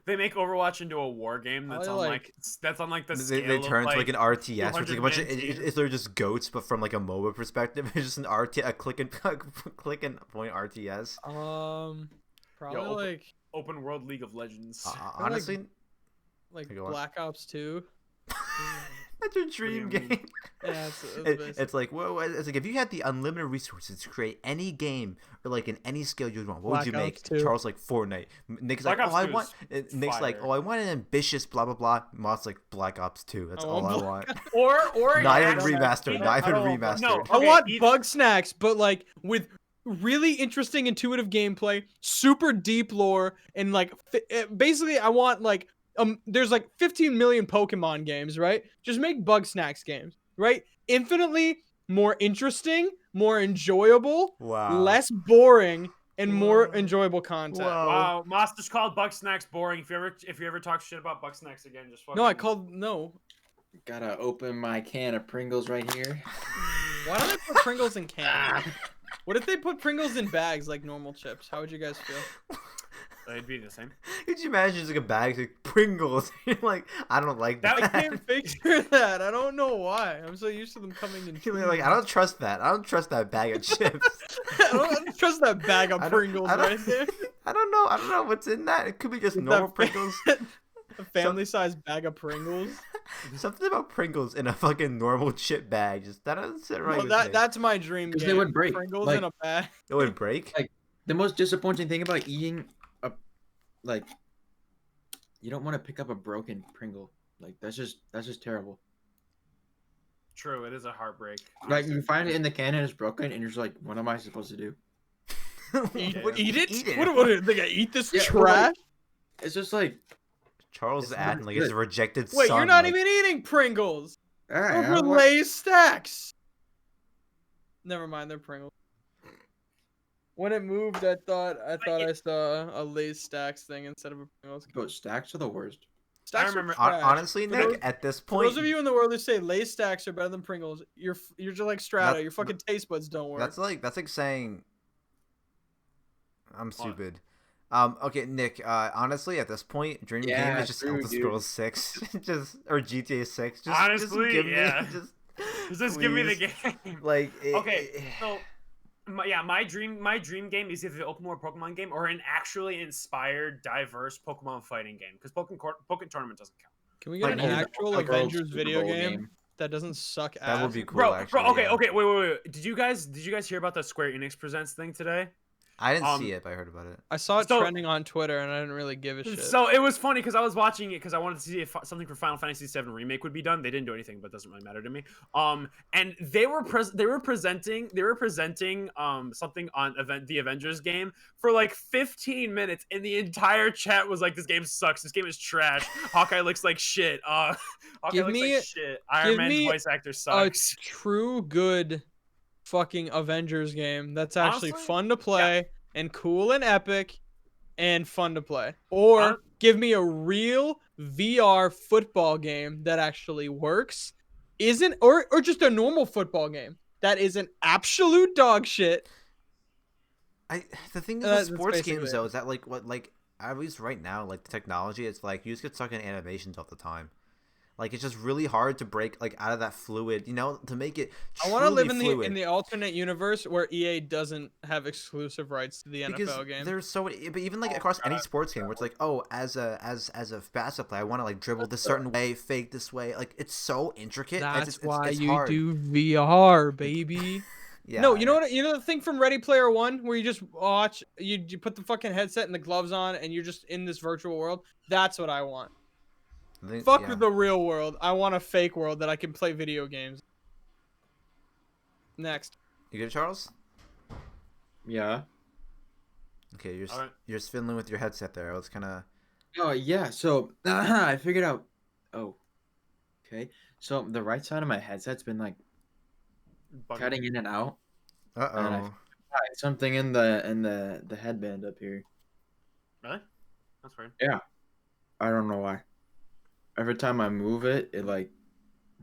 S3: They make Overwatch into a war game that's
S4: I
S3: on
S4: like-
S3: the
S1: They
S3: scale
S1: turn
S3: of
S1: to like an RTS, where it's like a bunch of
S3: 200 men
S1: it's literally just goats, but from like a MOBA perspective. It's just an a click and point RTS.
S4: Probably
S3: open-
S4: like
S3: open world League of Legends.
S1: Honestly,
S4: like
S1: Go on.
S4: Black Ops 2.
S1: that's your dream
S3: do you mean?
S1: game.
S4: Yeah,
S1: It's like, whoa, it's like if you had the unlimited resources to create any game or like in any scale you'd want, what would you
S4: Black
S1: make?
S4: Ops 2.
S1: Charles like Fortnite. Nick's like,
S3: Black
S1: oh, I
S3: Ops 2
S1: want.
S3: is
S1: Nick's like,
S3: fire.
S1: oh, I want an ambitious blah blah blah. Mott's like Black Ops 2. That's
S4: I
S1: all
S4: want
S1: I
S4: Black
S1: want.
S3: Or
S1: Not
S3: yeah,
S1: even
S3: I don't-
S1: remastered. Not even
S4: I don't want-
S1: remastered.
S3: No,
S4: I
S3: Okay,
S4: want
S3: either-
S4: bug snacks, but like with really interesting, intuitive gameplay, super deep lore, and like basically, I want like there's like 15 million Pokemon games, right? Just make bug snacks games, right? Infinitely more interesting, more enjoyable,
S1: Wow.
S4: less boring, and more enjoyable content.
S1: Wow.
S3: Wow, Moss just called Bug Snacks boring. If you ever talk shit about Bug Snacks again, just fucking...
S4: No, I called no.
S2: gotta open my can of Pringles right here.
S4: Why don't they put Pringles in cans? What if they put Pringles in bags like normal chips? How would you guys feel?
S3: It'd be the same.
S1: Could you imagine just like a bag like Pringles? You're like, I don't like
S3: That
S1: that.
S4: I can't picture that. I don't know why. I'm so used to them coming in.
S1: You're like, I don't trust that. I don't trust that bag of chips.
S4: I don't trust that bag of
S1: I don't-
S4: Pringles
S1: I don't-
S4: right there.
S1: I don't know. I don't know what's in that. It could be just
S4: That
S1: normal
S4: fa-
S1: Pringles.
S4: A family-sized bag of Pringles.
S1: Something about Pringles in a fucking normal chip bag. Just that doesn't sit right
S4: No,
S1: with me.
S4: that's my dream
S2: 'Cause
S4: game.
S2: they would break,
S4: Pringles
S2: like-
S4: in a bag.
S1: It would break.
S2: The most disappointing thing about eating you don't want to pick up a broken Pringle. Like that's just terrible.
S3: True, it is a heartbreak.
S2: Like you find it in the can and it's broken, and you're just like, what am I supposed to do?
S4: Eat,
S3: Yeah.
S4: eat it?
S1: Eat it.
S4: What do they gotta eat this
S2: Yeah, but,
S4: trash?
S2: like, it's just like,
S1: Charles
S2: It's
S1: is
S2: not
S1: acting like it's a
S2: good.
S1: rejected
S4: Wait,
S1: son.
S4: you're not
S1: like-
S4: even eating Pringles.
S2: all right,
S4: They're
S2: I want-
S4: Lay's stacks. Never mind, they're Pringles. When it moved, I thought I saw a Lay's stacks thing instead of a Pringles.
S2: But stacks are the worst.
S4: Stacks
S3: remember-
S4: are trash.
S1: Honestly,
S4: For
S1: Nick,
S4: those-
S1: at this
S4: For
S1: point,
S4: those of you in the world who say Lay's stacks are better than Pringles, you're just like Strata.
S1: That-
S4: Your fucking taste buds don't work.
S1: that's like saying I'm
S3: What?
S1: stupid. Okay, Nick. Honestly, at this point, dream game
S2: Yeah,
S1: is just
S2: true,
S1: Elder
S2: dude.
S1: Scrolls 6, just or GTA 6. Just
S3: Honestly,
S1: give me,
S3: yeah. Just give me the
S1: please.
S3: game.
S1: Like,
S3: Okay, so my dream game is either the open world Pokemon game or an actually inspired, diverse Pokemon fighting game. Because Pokemon Tournament doesn't count.
S4: Can we get
S2: Like,
S4: an
S2: a-
S4: actual
S2: a girls'
S4: Avengers
S2: Super
S4: video
S2: Bowl
S4: game that doesn't suck ass?
S1: that would be cool.
S3: Bro,
S1: actually,
S3: okay,
S1: yeah.
S3: okay, wait. Did you guys hear about the Square Enix Presents thing today?
S1: I didn't see it, but I heard about it.
S4: I saw it
S3: So-
S4: trending on Twitter, and I didn't really give a shit.
S3: So it was funny because I was watching it because I wanted to see if something for Final Fantasy VII Remake would be done. They didn't do anything, but it doesn't really matter to me. And they were presenting something on the Avengers game for like 15 minutes, and the entire chat was like, "This game sucks. This game is trash. Hawkeye looks like shit. Hawkeye
S4: Give
S3: looks
S4: me-
S3: like shit. Iron Man's
S4: me
S3: voice actor
S4: a
S3: sucks."
S4: true good fucking Avengers game that's actually
S3: Honestly,
S4: fun to play and cool and epic and fun to play. Or give me a real VR football game that actually works, or just a normal football game that isn't absolute dog shit.
S1: The thing is
S4: That's
S1: with sports
S4: basically
S1: games
S4: it.
S1: though is that like at least right now, like the technology, it's like you just get stuck in animations all the time. Like it's just really hard to break like out of that fluid, to make it.
S4: I want to live in
S1: fluid.
S4: the alternate universe where EA doesn't have exclusive rights to the
S1: Because
S4: NFL game.
S1: there's so many, but even like across any sports game where it's like, oh, as a basketball player, I want to like dribble this certain way, fake this way. Like it's so intricate.
S4: That's why
S1: it's
S4: you
S1: hard.
S4: do VR, baby.
S1: Yeah.
S4: No, you know what? You know the thing from Ready Player One where you just watch, you put the fucking headset and the gloves on, and you're just in this virtual world. That's what I want. Fuck with the real world. I want a fake world that I can play video games. Next.
S1: You good, Charles?
S2: Yeah.
S1: Okay, you're
S3: Alright.
S1: you're just fiddling with your headset there. I was kind of.
S2: Oh yeah. So I figured out. Oh. Okay. So the right side of my headset's been like cutting in and out. And I
S1: Uh
S2: tried something in the headband up here.
S3: Really? That's weird.
S2: I don't know why. Every time I move it, it like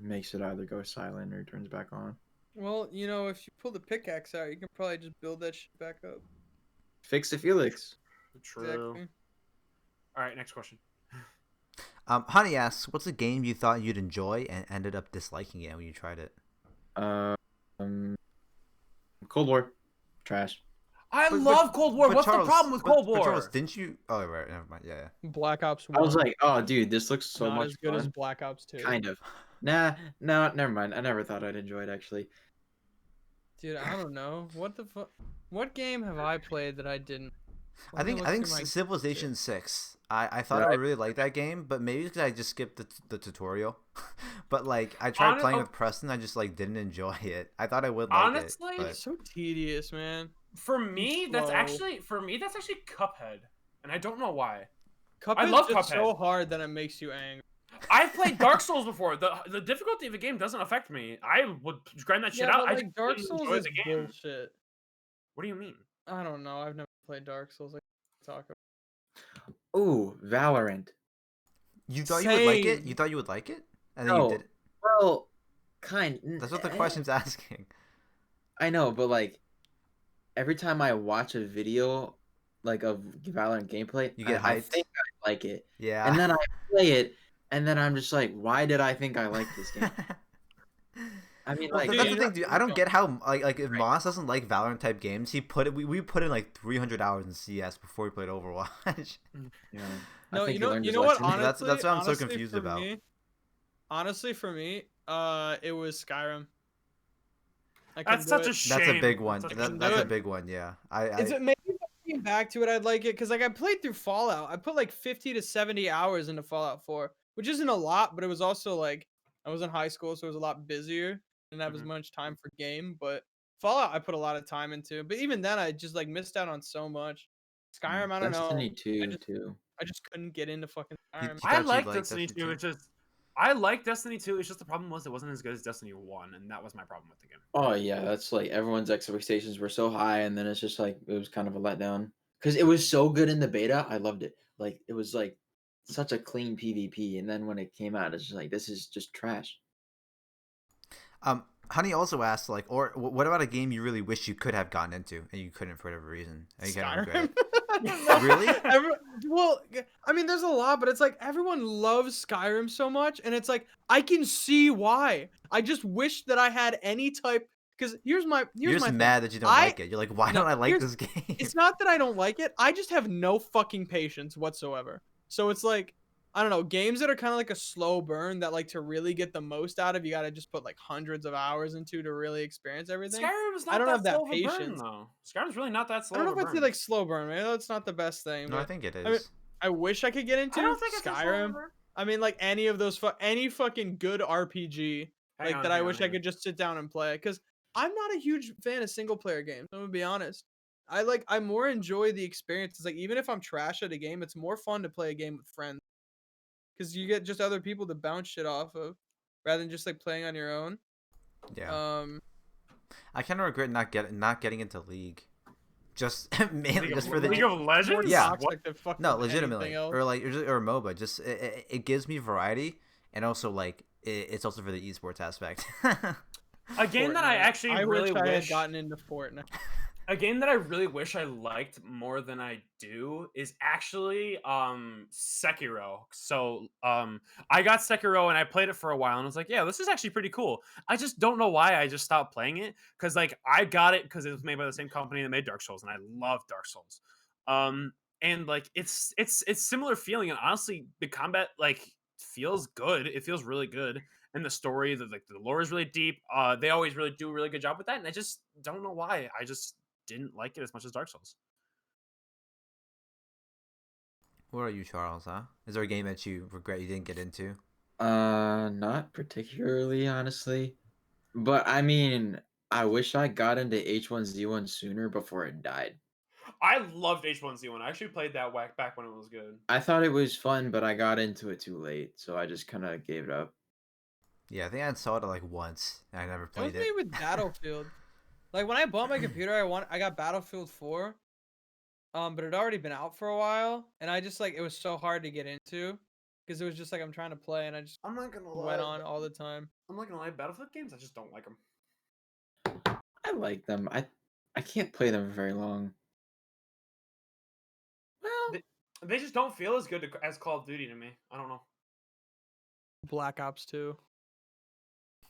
S2: makes it either go silent or turns back on.
S4: Well, if you pull the pickaxe out, you can probably just build that shit back up.
S2: Fix the Felix.
S3: True.
S4: Exactly.
S3: All right, next question.
S1: Honey asks, "What's a game you thought you'd enjoy and ended up disliking it when you tried it?"
S2: Cold War. Trash.
S3: I
S1: But-
S3: love Cold War.
S1: but
S3: What's
S1: Charles,
S3: the problem with
S1: but-
S3: Cold
S1: but
S3: War?
S1: Charles, didn't you? Oh, right. Never mind. Yeah.
S4: Black Ops 1.
S2: I was like, oh, dude, this looks so
S4: not
S2: much
S4: as good
S2: fun.
S4: as Black Ops 2.
S2: Kind of. Nah, no, never mind. I never thought I'd enjoy it actually.
S4: Dude, I don't know. What the fuck? What game have I played that I didn't?
S1: I think Civilization 6. I thought I would really like that game, but maybe because I just skipped the tutorial. But like I tried playing with Preston, I just like didn't enjoy it. I thought I would like
S3: Honestly,
S1: it.
S4: It's so tedious, man.
S3: For me, that's
S4: Slow.
S3: actually Cuphead, and I don't know why.
S4: Cuphead's
S3: love
S4: just so
S3: Cuphead.
S4: hard that it makes you angry.
S3: I've played Dark Souls before. The difficulty of a game doesn't affect me. I would grind that shit
S4: Yeah,
S3: out.
S4: but
S3: I
S4: like
S3: just
S4: Dark
S3: didn't
S4: Souls
S3: enjoy
S4: is
S3: the game.
S4: bullshit.
S3: What do you mean?
S4: I don't know. I've never played Dark Souls. Like talk about.
S2: Ooh, Valorant.
S1: You thought you would like it?
S4: Same.
S1: You thought you would like it? And then
S2: No.
S1: you did.
S2: Well,
S1: That's what the question's asking.
S2: I know, but like every time I watch a video like of Valorant gameplay,
S1: You get
S2: I
S1: hyped?
S2: think I like it.
S1: Yeah.
S2: And then I play it, and then I'm just like, why did I think I like this game? I mean,
S1: Well,
S2: like,
S1: that's the
S4: dude,
S1: thing, dude. I don't get how like if Moss doesn't like Valorant type games, we put in like 300 hours in CS before we played Overwatch.
S2: yeah, I
S4: No,
S2: think
S4: you
S2: he
S4: know,
S2: learned
S4: you
S2: his
S4: know what?
S2: lesson.
S1: That's
S4: Honestly,
S1: what I'm so
S4: honestly
S1: confused
S4: for
S1: about.
S4: me- honestly, for me, it was Skyrim. I
S3: That's
S4: couldn't do
S3: such a
S4: it.
S3: shame.
S1: That's a big one.
S3: That's
S4: couldn't
S1: That's
S4: do
S1: a
S4: it.
S1: big one. Yeah.
S4: Is it maybe if I came back to it, I'd like it because like I played through Fallout. I put like 50 to 70 hours into Fallout 4, which isn't a lot, but it was also like I was in high school, so it was a lot busier. Didn't have as much time for game, but Fallout I put a lot of time into. But even then, I just like missed out on so much. Skyrim, I don't
S2: Destiny
S4: know.
S2: 2
S4: just-
S2: too.
S4: I just couldn't get into fucking Skyrim.
S1: You
S3: I
S1: thought you'd
S3: like
S1: like
S3: Destiny
S1: Destiny
S3: 2.
S1: 2?
S3: It's just I like Destiny 2. It's just the problem was it wasn't as good as Destiny 1, and that was my problem with the game.
S2: Oh yeah, that's like everyone's expectations were so high, and then it's just like it was kind of a letdown because it was so good in the beta. I loved it. Like it was like such a clean PvP, and then when it came out, it's just like this is just trash.
S1: Honey also asked like, or what about a game you really wish you could have gotten into and you couldn't for whatever reason? And you can't regret
S4: Skyrim.
S1: it? Really?
S4: Well, I mean, there's a lot, but it's like everyone loves Skyrim so much, and it's like I can see why. I just wish that I had any type. Because
S1: You're
S4: my
S1: just
S4: thing.
S1: mad that you don't like it. You're like, why
S4: No,
S1: don't I like
S4: here's-
S1: this game?
S4: It's not that I don't like it. I just have no fucking patience whatsoever. So it's like I don't know, games that are kind of like a slow burn that like to really get the most out of, you got to just put like hundreds of hours into to really experience everything.
S3: Skyrim's
S4: I
S3: not
S4: don't
S3: that
S4: have that
S3: slow of a burn
S4: patience.
S3: though. Skyrim's really not that
S4: I
S3: slow
S4: don't
S3: of
S4: know
S3: a
S4: if I'd say
S3: burn.
S4: like slow burn. Maybe that's not the best thing.
S1: No, I
S4: But
S1: think it
S4: I mean,
S1: is.
S4: I wish I could get into
S3: I don't think it's that slow of a
S4: Skyrim.
S3: burn.
S4: I mean, like any of those, any fucking good RPG,
S3: Hang
S4: like
S3: on,
S4: that. I
S3: hang on,
S4: wish I
S3: hang on.
S4: could just sit down and play. Because I'm not a huge fan of single player games. I'm gonna be honest. I more enjoy the experiences. Like even if I'm trash at a game, it's more fun to play a game with friends because you get just other people to bounce shit off of, rather than just like playing on your own.
S1: Yeah.
S4: Um,
S1: I kind of regret not getting into League. Just mainly just for the
S3: League of
S4: more
S3: Legends.
S1: Yeah.
S4: toxic than fucking
S1: no,
S4: anything
S1: legitimately,
S4: else.
S1: or like or MOBA. Just it gives me variety, and also like it's also for the esports aspect.
S3: A game that I
S4: Fortnite.
S3: actually
S4: I
S3: really
S4: wish I had
S3: wish
S4: gotten into Fortnite.
S3: a game that I really wish I liked more than I do is actually Sekiro. So I got Sekiro and I played it for a while and I was like, yeah, this is actually pretty cool. I just don't know why I just stopped playing it cuz like I got it cuz it was made by the same company that made Dark Souls and I love Dark Souls. And like it's similar feeling and honestly the combat like feels good. It feels really good. And the story, the lore is really deep. They always really do a really good job with that, and I just don't know why. I just didn't like it as much as Dark Souls.
S1: What are you, Charles? Huh? Is there a game that you regret you didn't get into?
S2: Not particularly, honestly. But I mean, I wish I got into H1Z1 sooner before it died.
S3: I loved H1Z1. I actually played that whack back when it was good.
S2: I thought it was fun, but I got into it too late, so I just kind of gave it up.
S1: Yeah, I think I saw it like once, and I never
S4: That was
S1: played
S4: me
S1: it.
S4: with Battlefield. Like when I bought my computer, I got Battlefield 4. But it had already been out for a while, and I just like it was so hard to get into because it was just like I'm trying to play, and I just
S3: I'm not gonna
S4: went on all the time.
S3: I'm not gonna lie. Battlefield games, I just don't like them.
S2: I like them. I can't play them very long. Well,
S3: They just don't feel as good as Call of Duty to me. I don't know.
S4: Black Ops 2.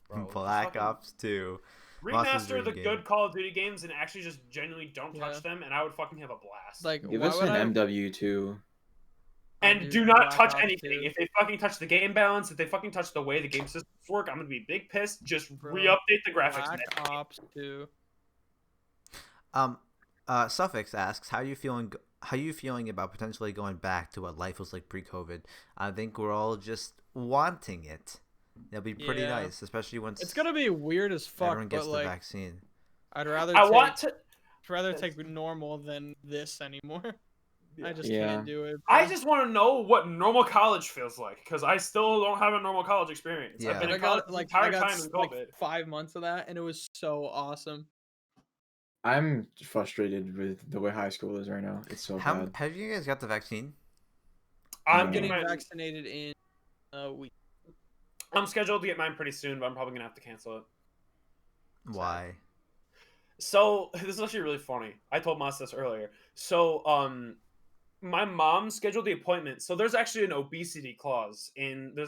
S3: Bro, just
S1: Black
S3: fucking
S1: Ops 2.
S3: remaster the
S1: dream
S3: good
S1: game.
S3: Call of Duty games and actually just genuinely don't
S4: Yeah.
S3: touch them, and I would fucking have a blast.
S4: Like
S2: give
S4: why
S2: us
S4: would
S2: an
S4: I?
S2: MW2.
S3: And
S4: Dude,
S3: do not
S4: Black
S3: touch
S4: Ops
S3: anything.
S4: 2.
S3: If they fucking touch the game balance, if they fucking touch the way the game systems work, I'm gonna be big pissed. Just
S4: Bro,
S3: re-update the graphics.
S4: Black
S3: net.
S4: Ops 2.
S1: Suffix asks, how you feeling? How you feeling about potentially going back to what life was like pre-COVID? I think we're all just wanting it. It'll be pretty
S4: Yeah.
S1: nice, especially once
S4: It's gonna be weird as fuck,
S1: everyone gets
S4: but
S1: the
S4: like
S1: vaccine.
S4: I'd rather
S3: I
S4: take,
S3: want to.
S4: take normal than this anymore. I just
S2: Yeah.
S4: can't do it.
S3: I
S4: bro.
S3: just want to know what normal college feels like because I still don't have a normal college experience.
S1: Yeah.
S3: I've been
S4: I
S3: in college
S4: got
S3: the
S4: like
S3: entire time in
S4: like
S3: COVID.
S4: 5 months of that, and it was so awesome.
S2: I'm frustrated with the way high school is right now. It's so
S1: How
S2: bad.
S1: have you guys got the vaccine?
S3: I'm
S2: No.
S3: getting
S4: Getting
S3: mine.
S4: vaccinated in a week.
S3: I'm scheduled to get mine pretty soon, but I'm probably gonna have to cancel it.
S1: Why?
S3: So this is actually really funny. I told Mas this earlier. So my mom scheduled the appointment. So there's actually an obesity clause in the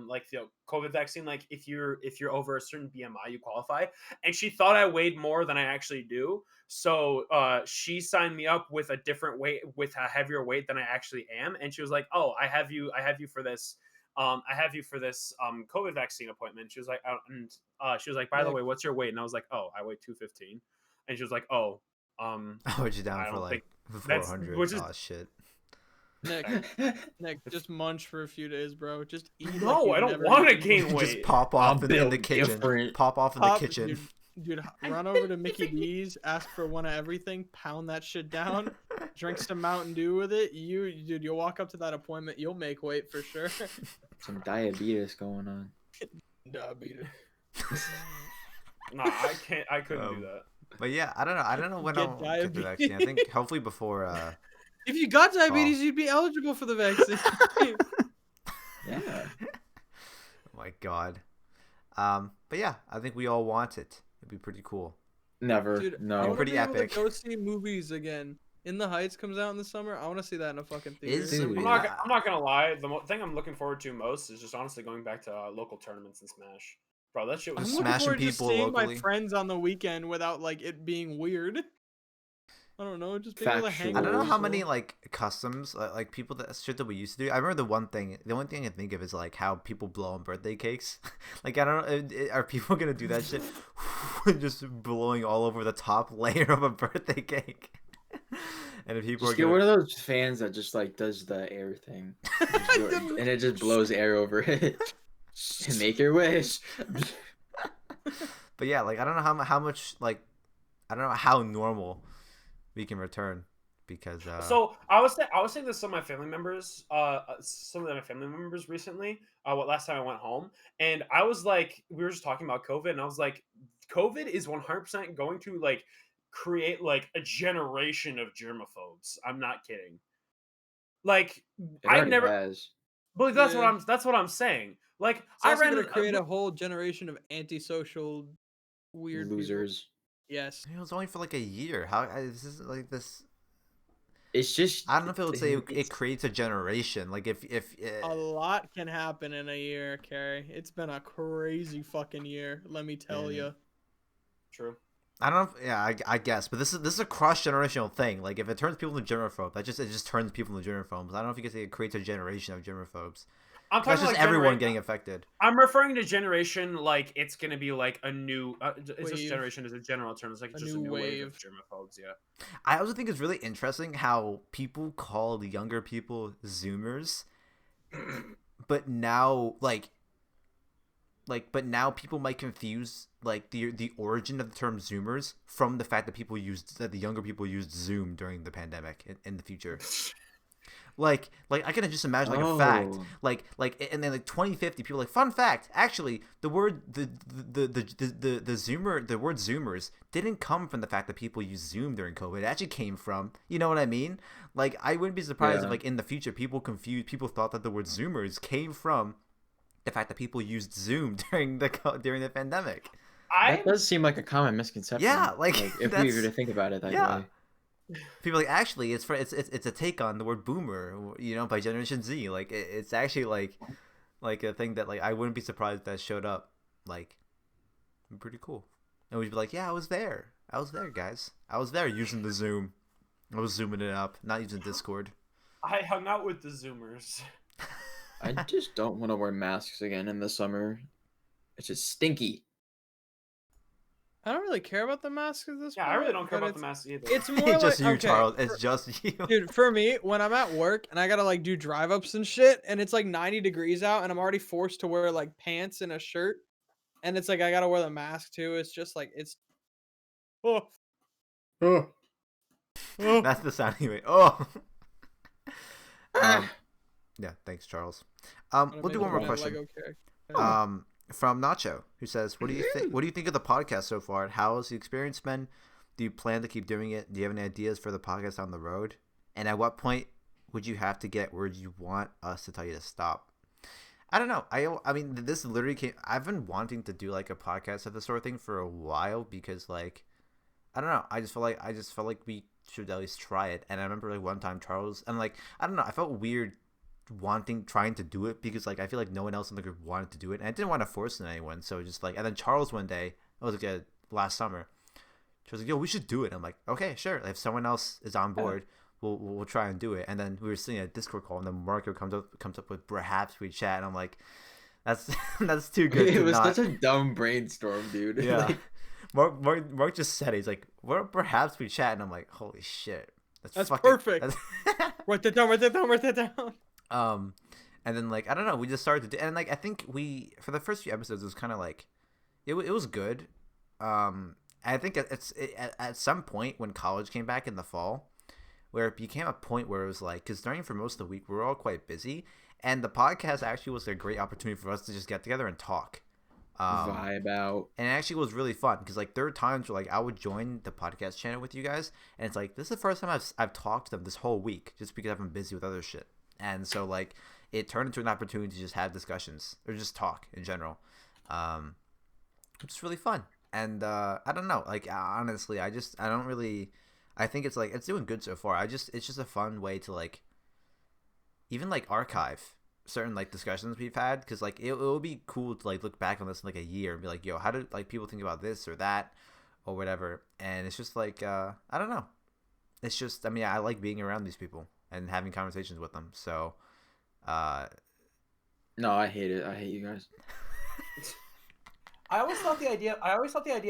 S3: like the COVID vaccine. Like if you're over a certain BMI, you qualify. And she thought I weighed more than I actually do. So she signed me up with a different weight, with a heavier weight than I actually am. And she was like, "Oh, I have you for this. I have you for this COVID vaccine appointment." She was like, she was like, "By the
S4: Nick.
S3: way, what's your weight?" And I was like, "Oh, I weigh 215." And she was like, "Oh,
S1: I put you down
S3: I
S1: for
S3: don't
S1: like
S3: that's-
S1: 400.
S3: which is-
S1: Oh shit.
S4: Nick, just munch for a few days, bro. Just eat.
S3: No,
S4: like you've
S3: I don't
S4: never
S3: want to
S4: eaten
S3: gain
S4: before.
S3: weight.
S1: Just pop off in the
S2: built
S1: kitchen.
S2: different.
S1: Pop off in
S4: Pop-
S1: the kitchen.
S4: Dude, run over to Mickey D's, ask for one of everything, pound that shit down, drink some Mountain Dew with it. You'll walk up to that appointment, you'll make weight for sure.
S2: Some diabetes going on.
S4: Diabetes.
S3: Nah, I can't. I couldn't do that.
S1: But yeah, I don't know when
S4: Get
S1: I'll get the vaccine. I think hopefully before
S4: If you got diabetes,
S1: Fall.
S4: you'd be eligible for the vaccine.
S2: Yeah.
S1: oh my god. But yeah, I think we all want it. It'd be pretty cool.
S2: Never.
S4: Dude, I
S2: no.
S4: want to
S1: Pretty
S4: be able
S1: epic.
S4: to go see movies again. In the Heights comes out in the summer. I want to see that in a fucking theater.
S1: Is-
S2: Dude.
S3: I'm not gonna lie. The thing I'm looking forward to most is just honestly going back to local tournaments and Smash. Bro, that shit
S4: I'm
S3: was.
S1: Just
S4: looking
S1: smashing
S4: forward to just
S1: people
S4: seeing
S1: locally.
S4: my friends on the weekend without like it being weird. I don't know, just being able to hang
S1: I don't know
S2: Factual.
S1: how many like customs like people that shit that we used to do. I remember the only thing I can think of is like how people blow on birthday cakes. Like I don't know, are people gonna do that shit? Just blowing all over the top layer of a birthday cake. And if people
S2: Just
S1: are
S2: get
S1: gonna,
S2: one of those fans that just like does the air thing, and it just blows air over it. And make your wish.
S1: but yeah, like I don't know how much like I don't know how normal we can return because
S3: So I was saying to some of my family members, recently. What last time I went home, and I was like, we were just talking about COVID, and I was like, COVID is 100% going to like create like a generation of germaphobes. I'm not kidding. Like
S2: It
S3: I've
S2: already
S3: never,
S2: has.
S3: but
S4: Yeah.
S3: that's what I'm saying. Like
S4: It's
S3: I
S4: also
S3: ran,
S4: gonna create a whole generation of antisocial, weird people.
S2: Losers.
S4: Yes.
S1: it was only for like a year. How is this like this?
S2: It's just.
S1: I don't know if it would say it
S2: it's-
S1: creates a generation. Like if
S4: A lot can happen in a year, Cary. It's been a crazy fucking year, let me tell
S2: Yeah.
S4: you.
S3: true.
S1: I don't know. Yeah, I guess, but this is a cross generational thing. Like if it turns people into germaphobes, it just turns people into germaphobes. I don't know if you can say it creates a generation of germaphobes.
S3: I'm
S1: That's
S3: talking
S1: just
S3: like
S1: everyone getting affected.
S3: I'm referring to generation like it's gonna be like a new. It's just
S4: Wave.
S3: generation as a general term. It's like
S4: A
S3: just a
S4: new
S3: new wave of
S4: wave.
S3: germaphobes. Yeah.
S1: I also think it's really interesting how people call the younger people Zoomers, but now but now people might confuse like the origin of the term Zoomers from the fact that the younger people used Zoom during the pandemic in the future. Like I can just imagine like a fact,
S2: Oh.
S1: like and then like 2050 people like fun fact. Actually, the word the Zoomer the word Zoomers didn't come from the fact that people use Zoom during COVID. It actually came from, you know what I mean? Like I wouldn't be surprised if
S2: Yeah.
S1: like in the future people thought that the word Zoomers came from the fact that people used Zoom during the pandemic.
S2: That does seem like a common misconception.
S1: Yeah, like,
S2: if we
S1: that's-
S2: were to think about it that
S1: yeah.
S2: way.
S1: People are like actually it's a take on the word boomer, you know, by Generation Z. Like it's actually like a thing that like I wouldn't be surprised that showed up. Like pretty cool. And we'd be like, yeah, I was there, guys. I was there using the Zoom. I was zooming it up, not using Discord.
S3: I hung out with the Zoomers.
S2: I just don't want to wear masks again in the summer. It's just stinky.
S4: I don't really care about the mask at this
S3: Yeah,
S4: point.
S3: I really don't care
S4: but
S3: about the mask either.
S4: It's more
S1: It's just
S4: like
S1: you,
S4: okay,
S1: Charles. It's just you.
S4: dude, for me, when I'm at work and I gotta like do drive ups and shit, and it's like 90 degrees out, and I'm already forced to wear like pants and a shirt, and it's like I gotta wear the mask too. It's just like it's. Oh. Oh. Oh.
S1: That's the sound anyway. Oh.
S2: Ah.
S1: Yeah. Thanks, Charles.
S4: Gonna
S1: We'll do
S4: make
S1: one more
S4: my
S1: question.
S4: Lego character.
S1: From Nacho, who says, What do you think of the podcast so far? How has the experience been? Do you plan to keep doing it? Do you have any ideas for the podcast on the road? And at what point would you have to get where you want us to tell you to stop? I don't know. I mean, this literally came. I've been wanting to do like a podcast of this sort of thing for a while because like, I don't know. I just felt like we should at least try it. And I remember like one time Charles and like I don't know. I felt weird trying to do it because like I feel like no one else in the group wanted to do it, and I didn't want to force it on anyone. So just like, and then Charles one day, it was like last summer, she was like, "Yo, we should do it." I'm like, "Okay, sure. If someone else is on board, we'll try and do it." And then we were sitting at a Discord call, and then Marc comes up with Bruhaps. We chat, and I'm like, "That's that's too good."
S2: It
S1: to
S2: was
S1: not.
S2: such a dumb brainstorm, dude.
S1: Yeah.
S2: Like,
S1: Marc just said it. He's like, "What? Perhaps we chat," and I'm like, "Holy shit,
S4: That's
S1: fucking,
S4: perfect.
S1: That's
S4: Write that down. Write that down. Write that down.
S1: And then like I don't know, we just started to do, and like I think we for the first few episodes it was kind of like it was good. I think at some point when college came back in the fall, where it became a point where it was like because during for most of the week we were all quite busy, and the podcast actually was a great opportunity for us to just get together and talk.
S2: vibe out.
S1: And it actually was really fun because like there were times where like I would join the podcast channel with you guys, and it's like this is the first time I've talked to them this whole week just because I've been busy with other shit. And so like it turned into an opportunity to just have discussions or just talk in general, which is really fun. And I don't know, like honestly, I don't really. I think it's like it's doing good so far. It's just a fun way to like even like archive certain like discussions we've had because like it will be cool to like look back on this in like a year and be like, yo, how did like people think about this or that or whatever. And it's just like I don't know. it's just, I mean, I like being around these people and having conversations with them. So,
S2: No, I hate it. I hate you guys.
S3: I always thought the idea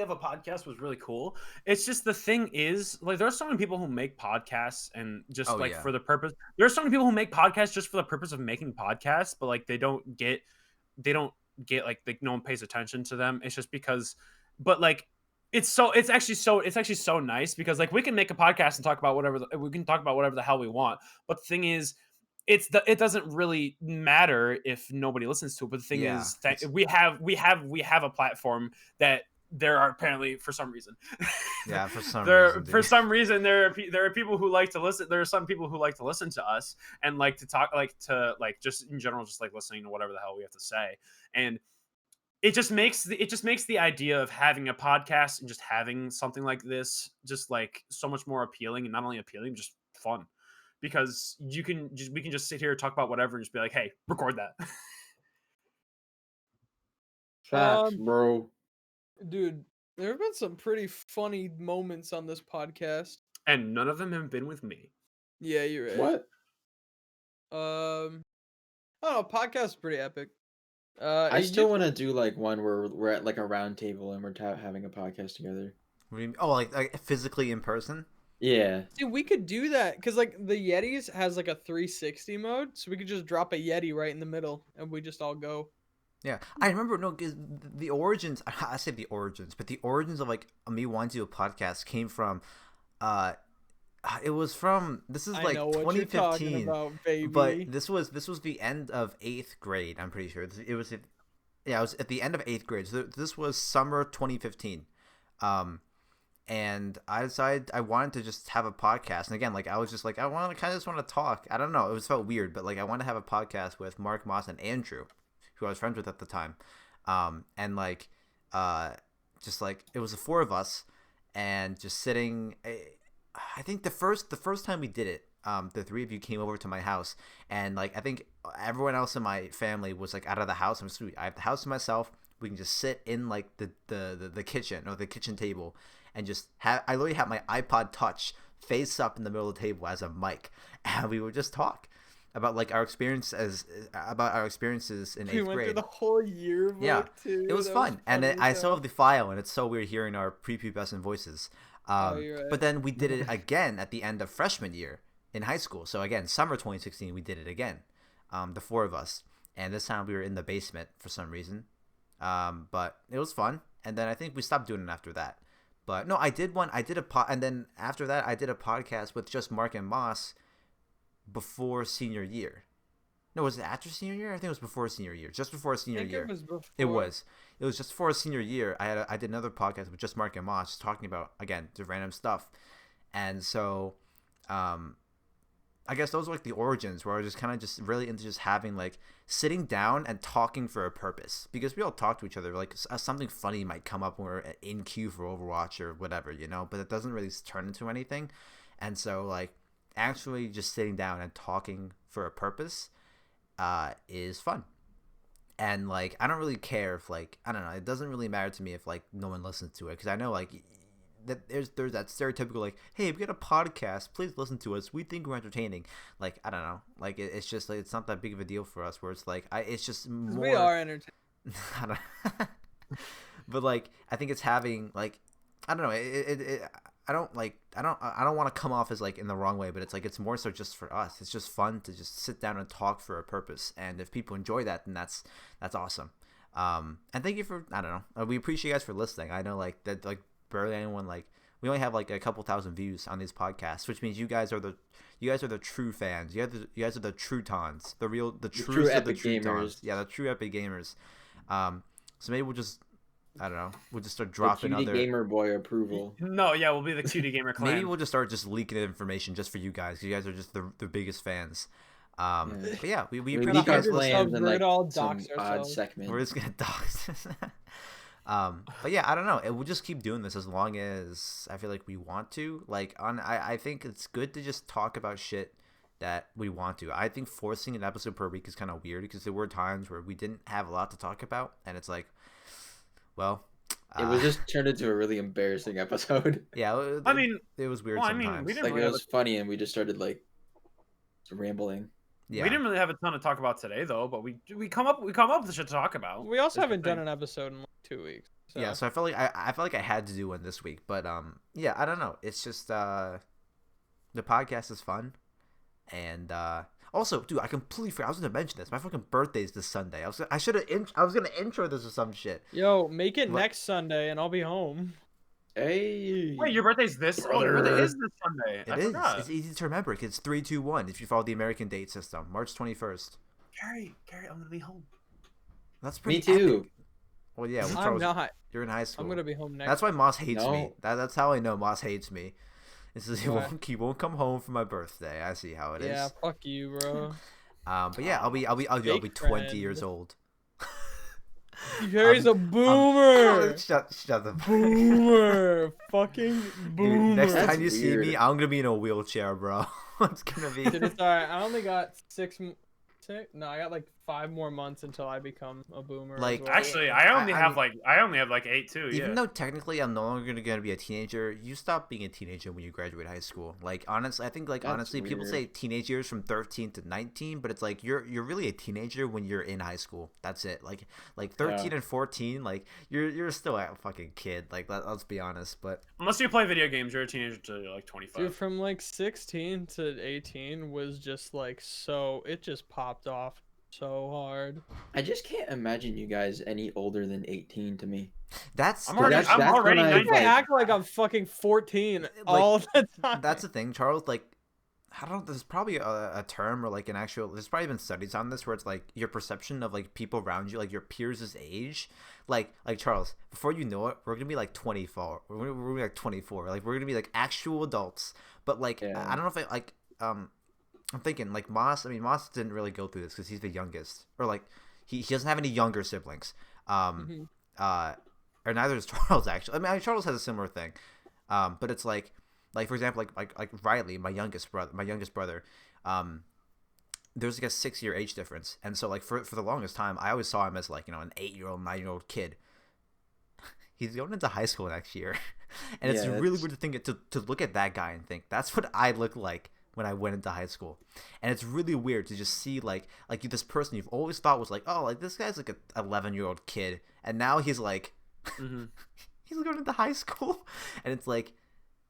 S3: of a podcast was really cool. It's just the thing is, like, there are so many people who make podcasts and just
S1: Oh,
S3: like
S1: yeah.
S3: for the purpose. There are so many people who make podcasts just for the purpose of making podcasts, but like they don't get like no one pays attention to them. It's just because, but like it's actually so nice because like we can make a podcast and talk about we can talk about whatever the hell we want. But the thing is, it doesn't really matter if nobody listens to it. But the thing
S1: Yeah,
S3: is that
S1: it's-
S3: we have a platform that there are apparently for some reason
S1: yeah, for some
S3: there
S1: reason,
S3: for
S1: dude.
S3: some reason there are people who like to listen. There are some people who like to listen to us and like to talk, like to like just in general, just like listening to whatever the hell we have to say. And it just makes the idea of having a podcast and just having something like this just like so much more appealing, and not only appealing, just fun, because we can just sit here and talk about whatever and just be like, hey, record that.
S2: Facts, bro.
S4: Dude, there have been some pretty funny moments on this podcast.
S3: And none of them have been with me.
S4: Yeah, you're right.
S2: What?
S4: I don't know. Podcast is pretty epic.
S2: I still want to do like one where we're at like a round table and we're having a podcast together.
S1: What do you mean? Oh, like physically in person?
S2: Yeah.
S4: See, we could do that because like the Yetis has like a 360 mode, so we could just drop a Yeti right in the middle and we just all go.
S1: Yeah, I remember. No, 'cause the origins. I say the origins, but the origins of like me wanting to do a podcast came from, it was from. This is
S4: I
S1: like
S4: know what you're talking
S1: 2015,
S4: about, baby.
S1: but this was the end of 8th grade. I'm pretty sure it was. Yeah, it was at the end of 8th grade. So this was summer 2015, and I decided I wanted to just have a podcast. And again, like I was just like I just want to talk. I don't know. It felt weird, but like I wanted to have a podcast with Marc, Moss, and Andrew, who I was friends with at the time, and like, just like it was the 4 of us, and just sitting. I think the first time we did it, the 3 of you came over to my house, and like I think everyone else in my family was like out of the house. I have the house to myself. We can just sit in like the kitchen or the kitchen table, and just have. I literally had my iPod Touch face up in the middle of the table as a mic, and we would just talk about like our experiences in 8th
S4: we went
S1: grade.
S4: through the whole yearbook
S1: Yeah,
S4: too.
S1: it was
S4: That
S1: fun, and
S4: funny
S1: I
S4: as
S1: still
S4: hell.
S1: have the file, and it's so weird hearing our prepubescent voices.
S4: You're right.
S1: But then we did it again at the end of freshman year in high school. So again, summer 2016, we did it again, the 4 of us, and this time we were in the basement for some reason. But it was fun, and then I think we stopped doing it after that. But no, and then after that, I did a podcast with just Marc and Moss before senior year. No, was it after senior year? I think it was before senior year. Just before senior year.
S4: It was before.
S1: It was just before senior year. I did another podcast with just Marc and Moss, just talking about again the random stuff, and so, I guess those were like the origins where I was just kind of just really into just having like sitting down and talking for a purpose, because we all talk to each other like something funny might come up when we're in queue for Overwatch or whatever, but it doesn't really turn into anything, and so like actually just sitting down and talking for a purpose is fun. And like I don't really care if like I don't know, it doesn't really matter to me if like no one listens to it, because I know like that there's that stereotypical like, hey, we got a podcast, please listen to us, we think we're entertaining. Like I don't know, like it's just like it's not that big of a deal for us, where it's like it's just more
S4: We are entertained.
S1: I don't but like I think it's having like I don't know, I don't want to come off as like in the wrong way, but it's like it's more so just for us. It's just fun to just sit down and talk for a purpose, and if people enjoy that, then that's awesome. And thank you for I don't know. We appreciate you guys for listening. I know like that like barely anyone, like we only have like a couple thousand views on these podcasts, which means you guys are the true fans. You guys are the Trutons, the true
S2: epic
S1: Trutons.
S2: gamers.
S1: Yeah, the true epic gamers. So maybe we'll just I don't know. We'll just start dropping
S2: the cutie
S1: other
S2: gamer boy approval.
S3: No, yeah, we'll be the Cutie Gamer clan.
S1: Maybe we'll just start just leaking information just for you guys, because you guys are just the biggest fans. But yeah, we
S2: We
S1: appreciate
S2: leak
S1: you
S2: our
S1: guys listening.
S2: plans and
S4: We're
S2: like
S4: gonna all
S2: some
S4: dox
S2: odd
S4: ourselves.
S2: segment.
S1: We're just gonna dox. But yeah, I don't know. We'll just keep doing this as long as I feel like we want to. Like I think it's good to just talk about shit that we want to. I think forcing an episode per week is kind of weird, because there were times where we didn't have a lot to talk about, and it's like, well,
S2: It was just turned into a really embarrassing episode.
S1: Yeah,
S3: I mean,
S1: it was weird
S3: well, I
S1: sometimes.
S3: mean, we didn't
S2: Like
S3: really
S2: it
S3: have
S2: was funny, and we just started like rambling.
S1: Yeah.
S3: we didn't really have a ton to talk about today though, but we come up with the shit to talk about.
S4: We also
S3: That's the
S4: haven't done
S3: thing.
S4: an episode in like 2 weeks. So.
S1: Yeah, so I felt like I felt like I had to do one this week, but yeah, I don't know. It's just the podcast is fun, and also, dude, I completely forgot. I was gonna mention this. My fucking birthday's this Sunday. I was gonna intro this or some shit.
S4: Yo, make it
S1: What?
S4: next Sunday, and I'll be home.
S2: Hey.
S3: Wait, your birthday's this? Oh, your birthday
S2: Brother.
S3: is this Sunday. I forgot.
S1: It's easy to remember. It's 3-2-1 if you follow the American date system. March 21st.
S3: Cary, I'm gonna be home.
S1: That's pretty.
S2: Me too.
S1: epic. Well, yeah. Well,
S4: I'm
S1: Charles,
S4: not.
S1: you're in high school.
S4: I'm gonna be home next.
S1: That's why Moss hates me.
S2: No.
S1: That's how I know Moss hates me. This is
S4: Why?
S1: he won't come home for my birthday. I see how it is.
S4: Yeah, fuck you, bro.
S1: But yeah, I'll be
S4: Fake
S1: 20
S4: friend.
S1: years old.
S4: Gary's a boomer.
S1: Shut the
S4: Boomer. Fucking boomer.
S1: Dude, next
S2: That's
S1: time you see
S2: weird.
S1: me, I'm gonna be in a wheelchair, bro. It's gonna be.
S4: Dude, it's alright. I only got six. No, I got like 5 more months until I become a boomer. as
S1: Like,
S4: well.
S3: Actually, I only
S1: I
S3: have
S1: mean-
S3: like 8 too.
S1: Even
S3: Yeah.
S1: though technically I'm no longer gonna be a teenager, you stop being a teenager when you graduate high school. Like honestly, I think like
S2: That's
S1: honestly, people
S2: weird.
S1: say teenage years from 13 to 19, but it's like you're really a teenager when you're in high school. That's it. Like 13 and 14, like you're still a fucking kid. Like let's be honest. But
S3: Unless you play video games, you're a teenager to like 25.
S4: Dude, from like 16 to 18 was just like so. It just popped off so hard.
S2: I just can't imagine you guys any older than 18 to me.
S1: that's
S3: I'm already,
S2: That's-
S3: I'm
S2: that's
S3: already
S2: when I-
S3: 19.
S4: I act like I'm fucking 14 all the time.
S1: that's the thing, Charles. Like, I don't know. There's probably a term or like an actual. There's probably been studies on this where it's like your perception of like people around you, like your peers' age. Like Charles. Before you know it, we're gonna be like 24. We're gonna be like 24. Like we're gonna be like actual adults. But like
S2: Yeah.
S1: I don't know if I'm thinking like Moss. I mean, Moss didn't really go through this because he's the youngest, or like he doesn't have any younger siblings.
S4: Mhm.
S1: Or neither does Charles actually. I mean, Charles has a similar thing. But it's like for example, like Riley, my youngest brother. There's like a 6-year age difference, and so like for the longest time, I always saw him as like an 8-year-old, 9-year-old kid. He's going into high school next year, and it's
S2: Yeah,
S1: really
S2: that's-
S1: weird to think to look at that guy and think that's what I look like when I went into high school. And it's really weird to just see like this person you've always thought was like, oh, like this guy's like a 11-year-old kid, and now he's like
S3: Mhm.
S1: he's going into high school, and it's like,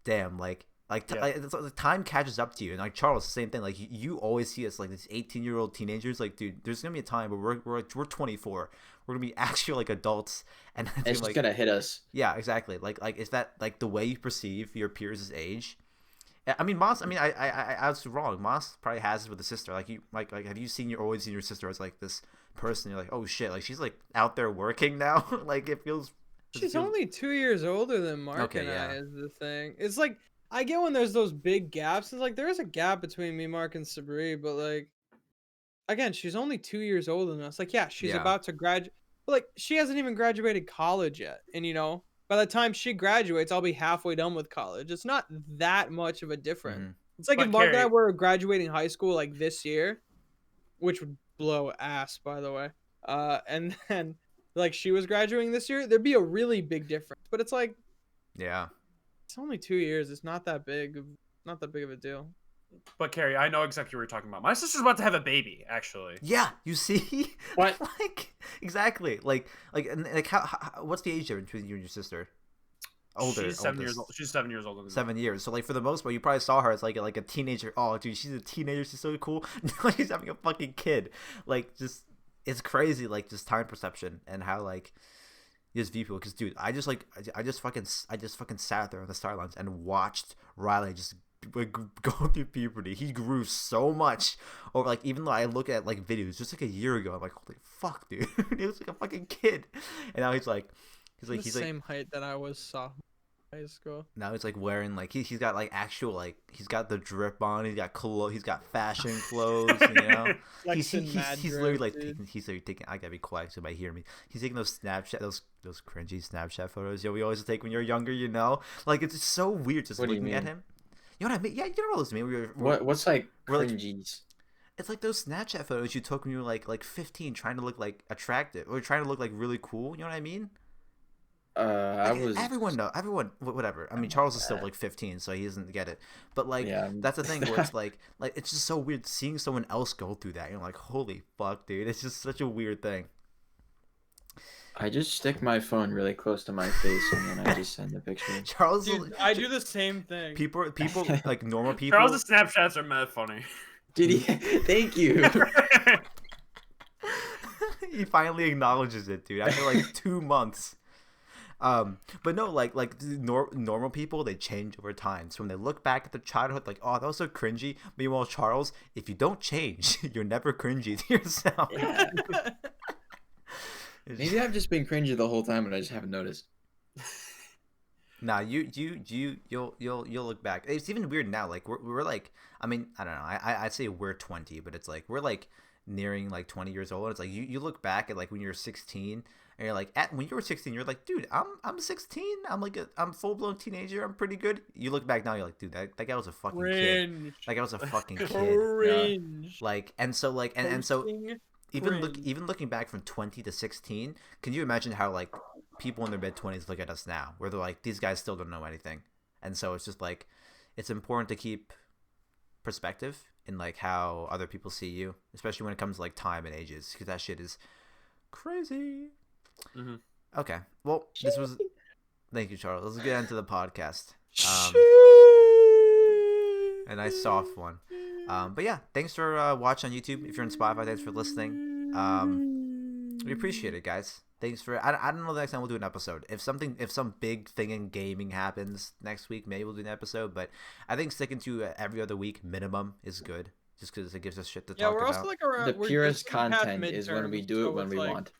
S1: damn, like
S3: Yeah.
S1: it's like time catches up to you. And like Charles, the same thing. Like you always see us like these 18-year-old teenagers. Like, dude, there's gonna be a time where we're 24. We're gonna be actual like adults, and it's
S2: It's
S1: gonna,
S2: just
S1: like
S2: gonna hit us.
S1: yeah, exactly. Like is that like the way you perceive your peers' age? I mean, Moss. I mean, I was wrong. Moss probably has it with a sister. Like you, like have you always seen your sister as like this person? You're like, oh shit, like she's like out there working now. Like it feels.
S4: She's only 2 years older than Mark
S1: Okay,
S4: and
S1: yeah.
S4: I. Is the thing. It's like I get when there's those big gaps. It's like there is a gap between me, Mark, and Sabri, but like again, she's only 2 years older than us. Like, yeah, she's
S1: Yeah.
S4: about to graduate, but like she hasn't even graduated college yet. And by the time she graduates, I'll be halfway done with college. It's not that much of a difference.
S1: Mhm.
S4: It's like
S3: But
S4: if Mark and I
S3: Cary-
S4: were graduating high school like this year, which would blow ass, by the way. And then like she was graduating this year, there'd be a really big difference. But it's like
S1: Yeah.
S4: it's only 2 years. It's not that big. Not that big of a deal.
S3: But Cary, I know exactly what you're talking about. My sister's about to have a baby, actually.
S1: Yeah, you see,
S2: What?
S1: like exactly, and like how what's the age difference between you and your sister? Older,
S3: She's 7 years
S1: oldest.
S3: old. She's 7 years older than me.
S1: 7 years. So like for the most part, you probably saw her as like a teenager. Oh, dude, she's a teenager. She's so cool. Now she's having a fucking kid. Like just it's crazy. Like just time perception and how like you just view people. Because dude, I just fucking sat there on the sidelines and watched Riley just like go through puberty. He grew so much over like even though I look at like videos just like a year ago, I'm like holy fuck, dude. He was like a fucking kid, and now he's like.
S4: He's the same height that I was sophomore high school.
S1: Now he's like wearing like he's got like actual like he's got the drip on, he's got he's got fashion clothes,
S4: Flexing mad
S1: he's
S4: drip,
S1: literally like
S4: dude.
S1: he's literally taking, I gotta be quiet so you might hear me. He's taking those Snapchat those cringy Snapchat photos we always take when you're younger, like it's so weird just
S2: What do you
S1: looking at
S2: mean?
S1: him. You know what I mean? Yeah, you know what those mean.
S2: What's like
S1: we're like-
S2: cringies?
S1: It's like those Snapchat photos you took when you were like 15, trying to look like attractive or trying to look like really cool. You know what I mean?
S2: I was.
S1: Everyone, whatever. I mean, Charles is still like 15, so he doesn't get it. But like,
S2: Yeah.
S1: that's the thing where it's like it's just so weird seeing someone else go through that. You're like, holy fuck, dude! It's just such a weird thing.
S2: I just stick my phone really close to my face and then I just send the picture.
S1: Charles,
S4: Dude, I do the same thing.
S1: people like normal people.
S3: Charles' Snapchats are mad funny.
S2: Did he? Thank you.
S1: He finally acknowledges it, dude. After like 2 months. But no, like normal people, they change over time. So when they look back at their childhood, like, oh, that was so cringy. Meanwhile, Charles, if you don't change, you're never cringy to yourself.
S2: Yeah. Maybe I've just been cringy the whole time and I just haven't noticed.
S1: Nah, you'll look back. It's even weird now. Like we're like, I mean, I don't know. I'd say we're 20, but it's like we're like nearing like 20 years old. It's like you look back at like when you're 16. And you're like, when you were 16, you're like, dude, I'm 16. I'm full blown teenager. I'm pretty good. You look back now, you're like, dude, that guy was a fucking kid. That guy was a fucking kid.
S4: Cringe.
S1: Like, and so like, and so even
S4: Cringe.
S1: looking back from 20 to 16, can you imagine how like people in their mid 20s look at us now, where they're like, these guys still don't know anything, and so it's just like, it's important to keep perspective in like how other people see you, especially when it comes to like time and ages, because that shit is crazy.
S3: Mm-hmm.
S1: Okay, well, this was. Thank you, Charles. Let's get into the podcast. A nice soft one. But yeah, thanks for watching on YouTube. If you're on Spotify, thanks for listening. We appreciate it, guys. Thanks for. I don't know. The next time we'll do an episode. If some big thing in gaming happens next week, maybe we'll do an episode. But I think sticking to every other week minimum is good, just because it gives us shit to talk
S4: we're
S1: about.
S4: also like around.
S2: The
S4: we're
S2: purest
S4: just past
S2: content is when we
S4: midterms,
S2: do it
S4: so
S2: when
S4: it's
S2: we
S4: like-
S2: want.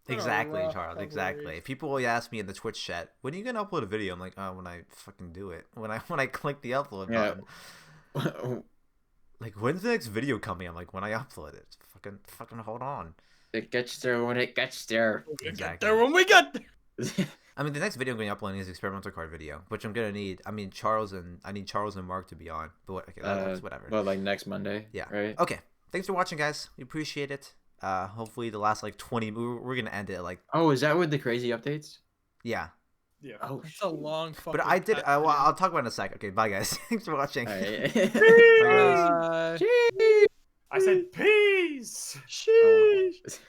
S1: Exactly,
S4: rough
S1: Charles.
S4: couple
S1: Exactly.
S4: weeks.
S1: People will ask me in the Twitch chat, "When are you gonna upload a video?" I'm like, "Oh, when I fucking do it. When I click the upload button." Like, when's the next video coming? I'm like, when I upload it. Fucking hold on.
S2: It gets there when it gets there.
S1: Exactly.
S4: There when we get there.
S1: I mean, the next video I'm going to upload is experimental card video, which I'm gonna need. I need Charles and Marc to be on. But okay, that's whatever.
S2: Well, like next Monday.
S1: Yeah.
S2: Right.
S1: Okay. Thanks for watching, guys. We appreciate it. Hopefully the last like 20. We're gonna end it at like.
S2: Oh, is that with the crazy updates?
S1: Yeah.
S3: Yeah.
S2: Oh,
S4: It's a long fucking.
S1: But I did.
S4: time,
S1: Well,
S4: dude.
S1: I'll talk about it in a sec. Okay. Bye, guys. Thanks for watching.
S2: All right.
S1: Bye, guys.
S4: Uh,
S3: I said peace.
S4: sheesh.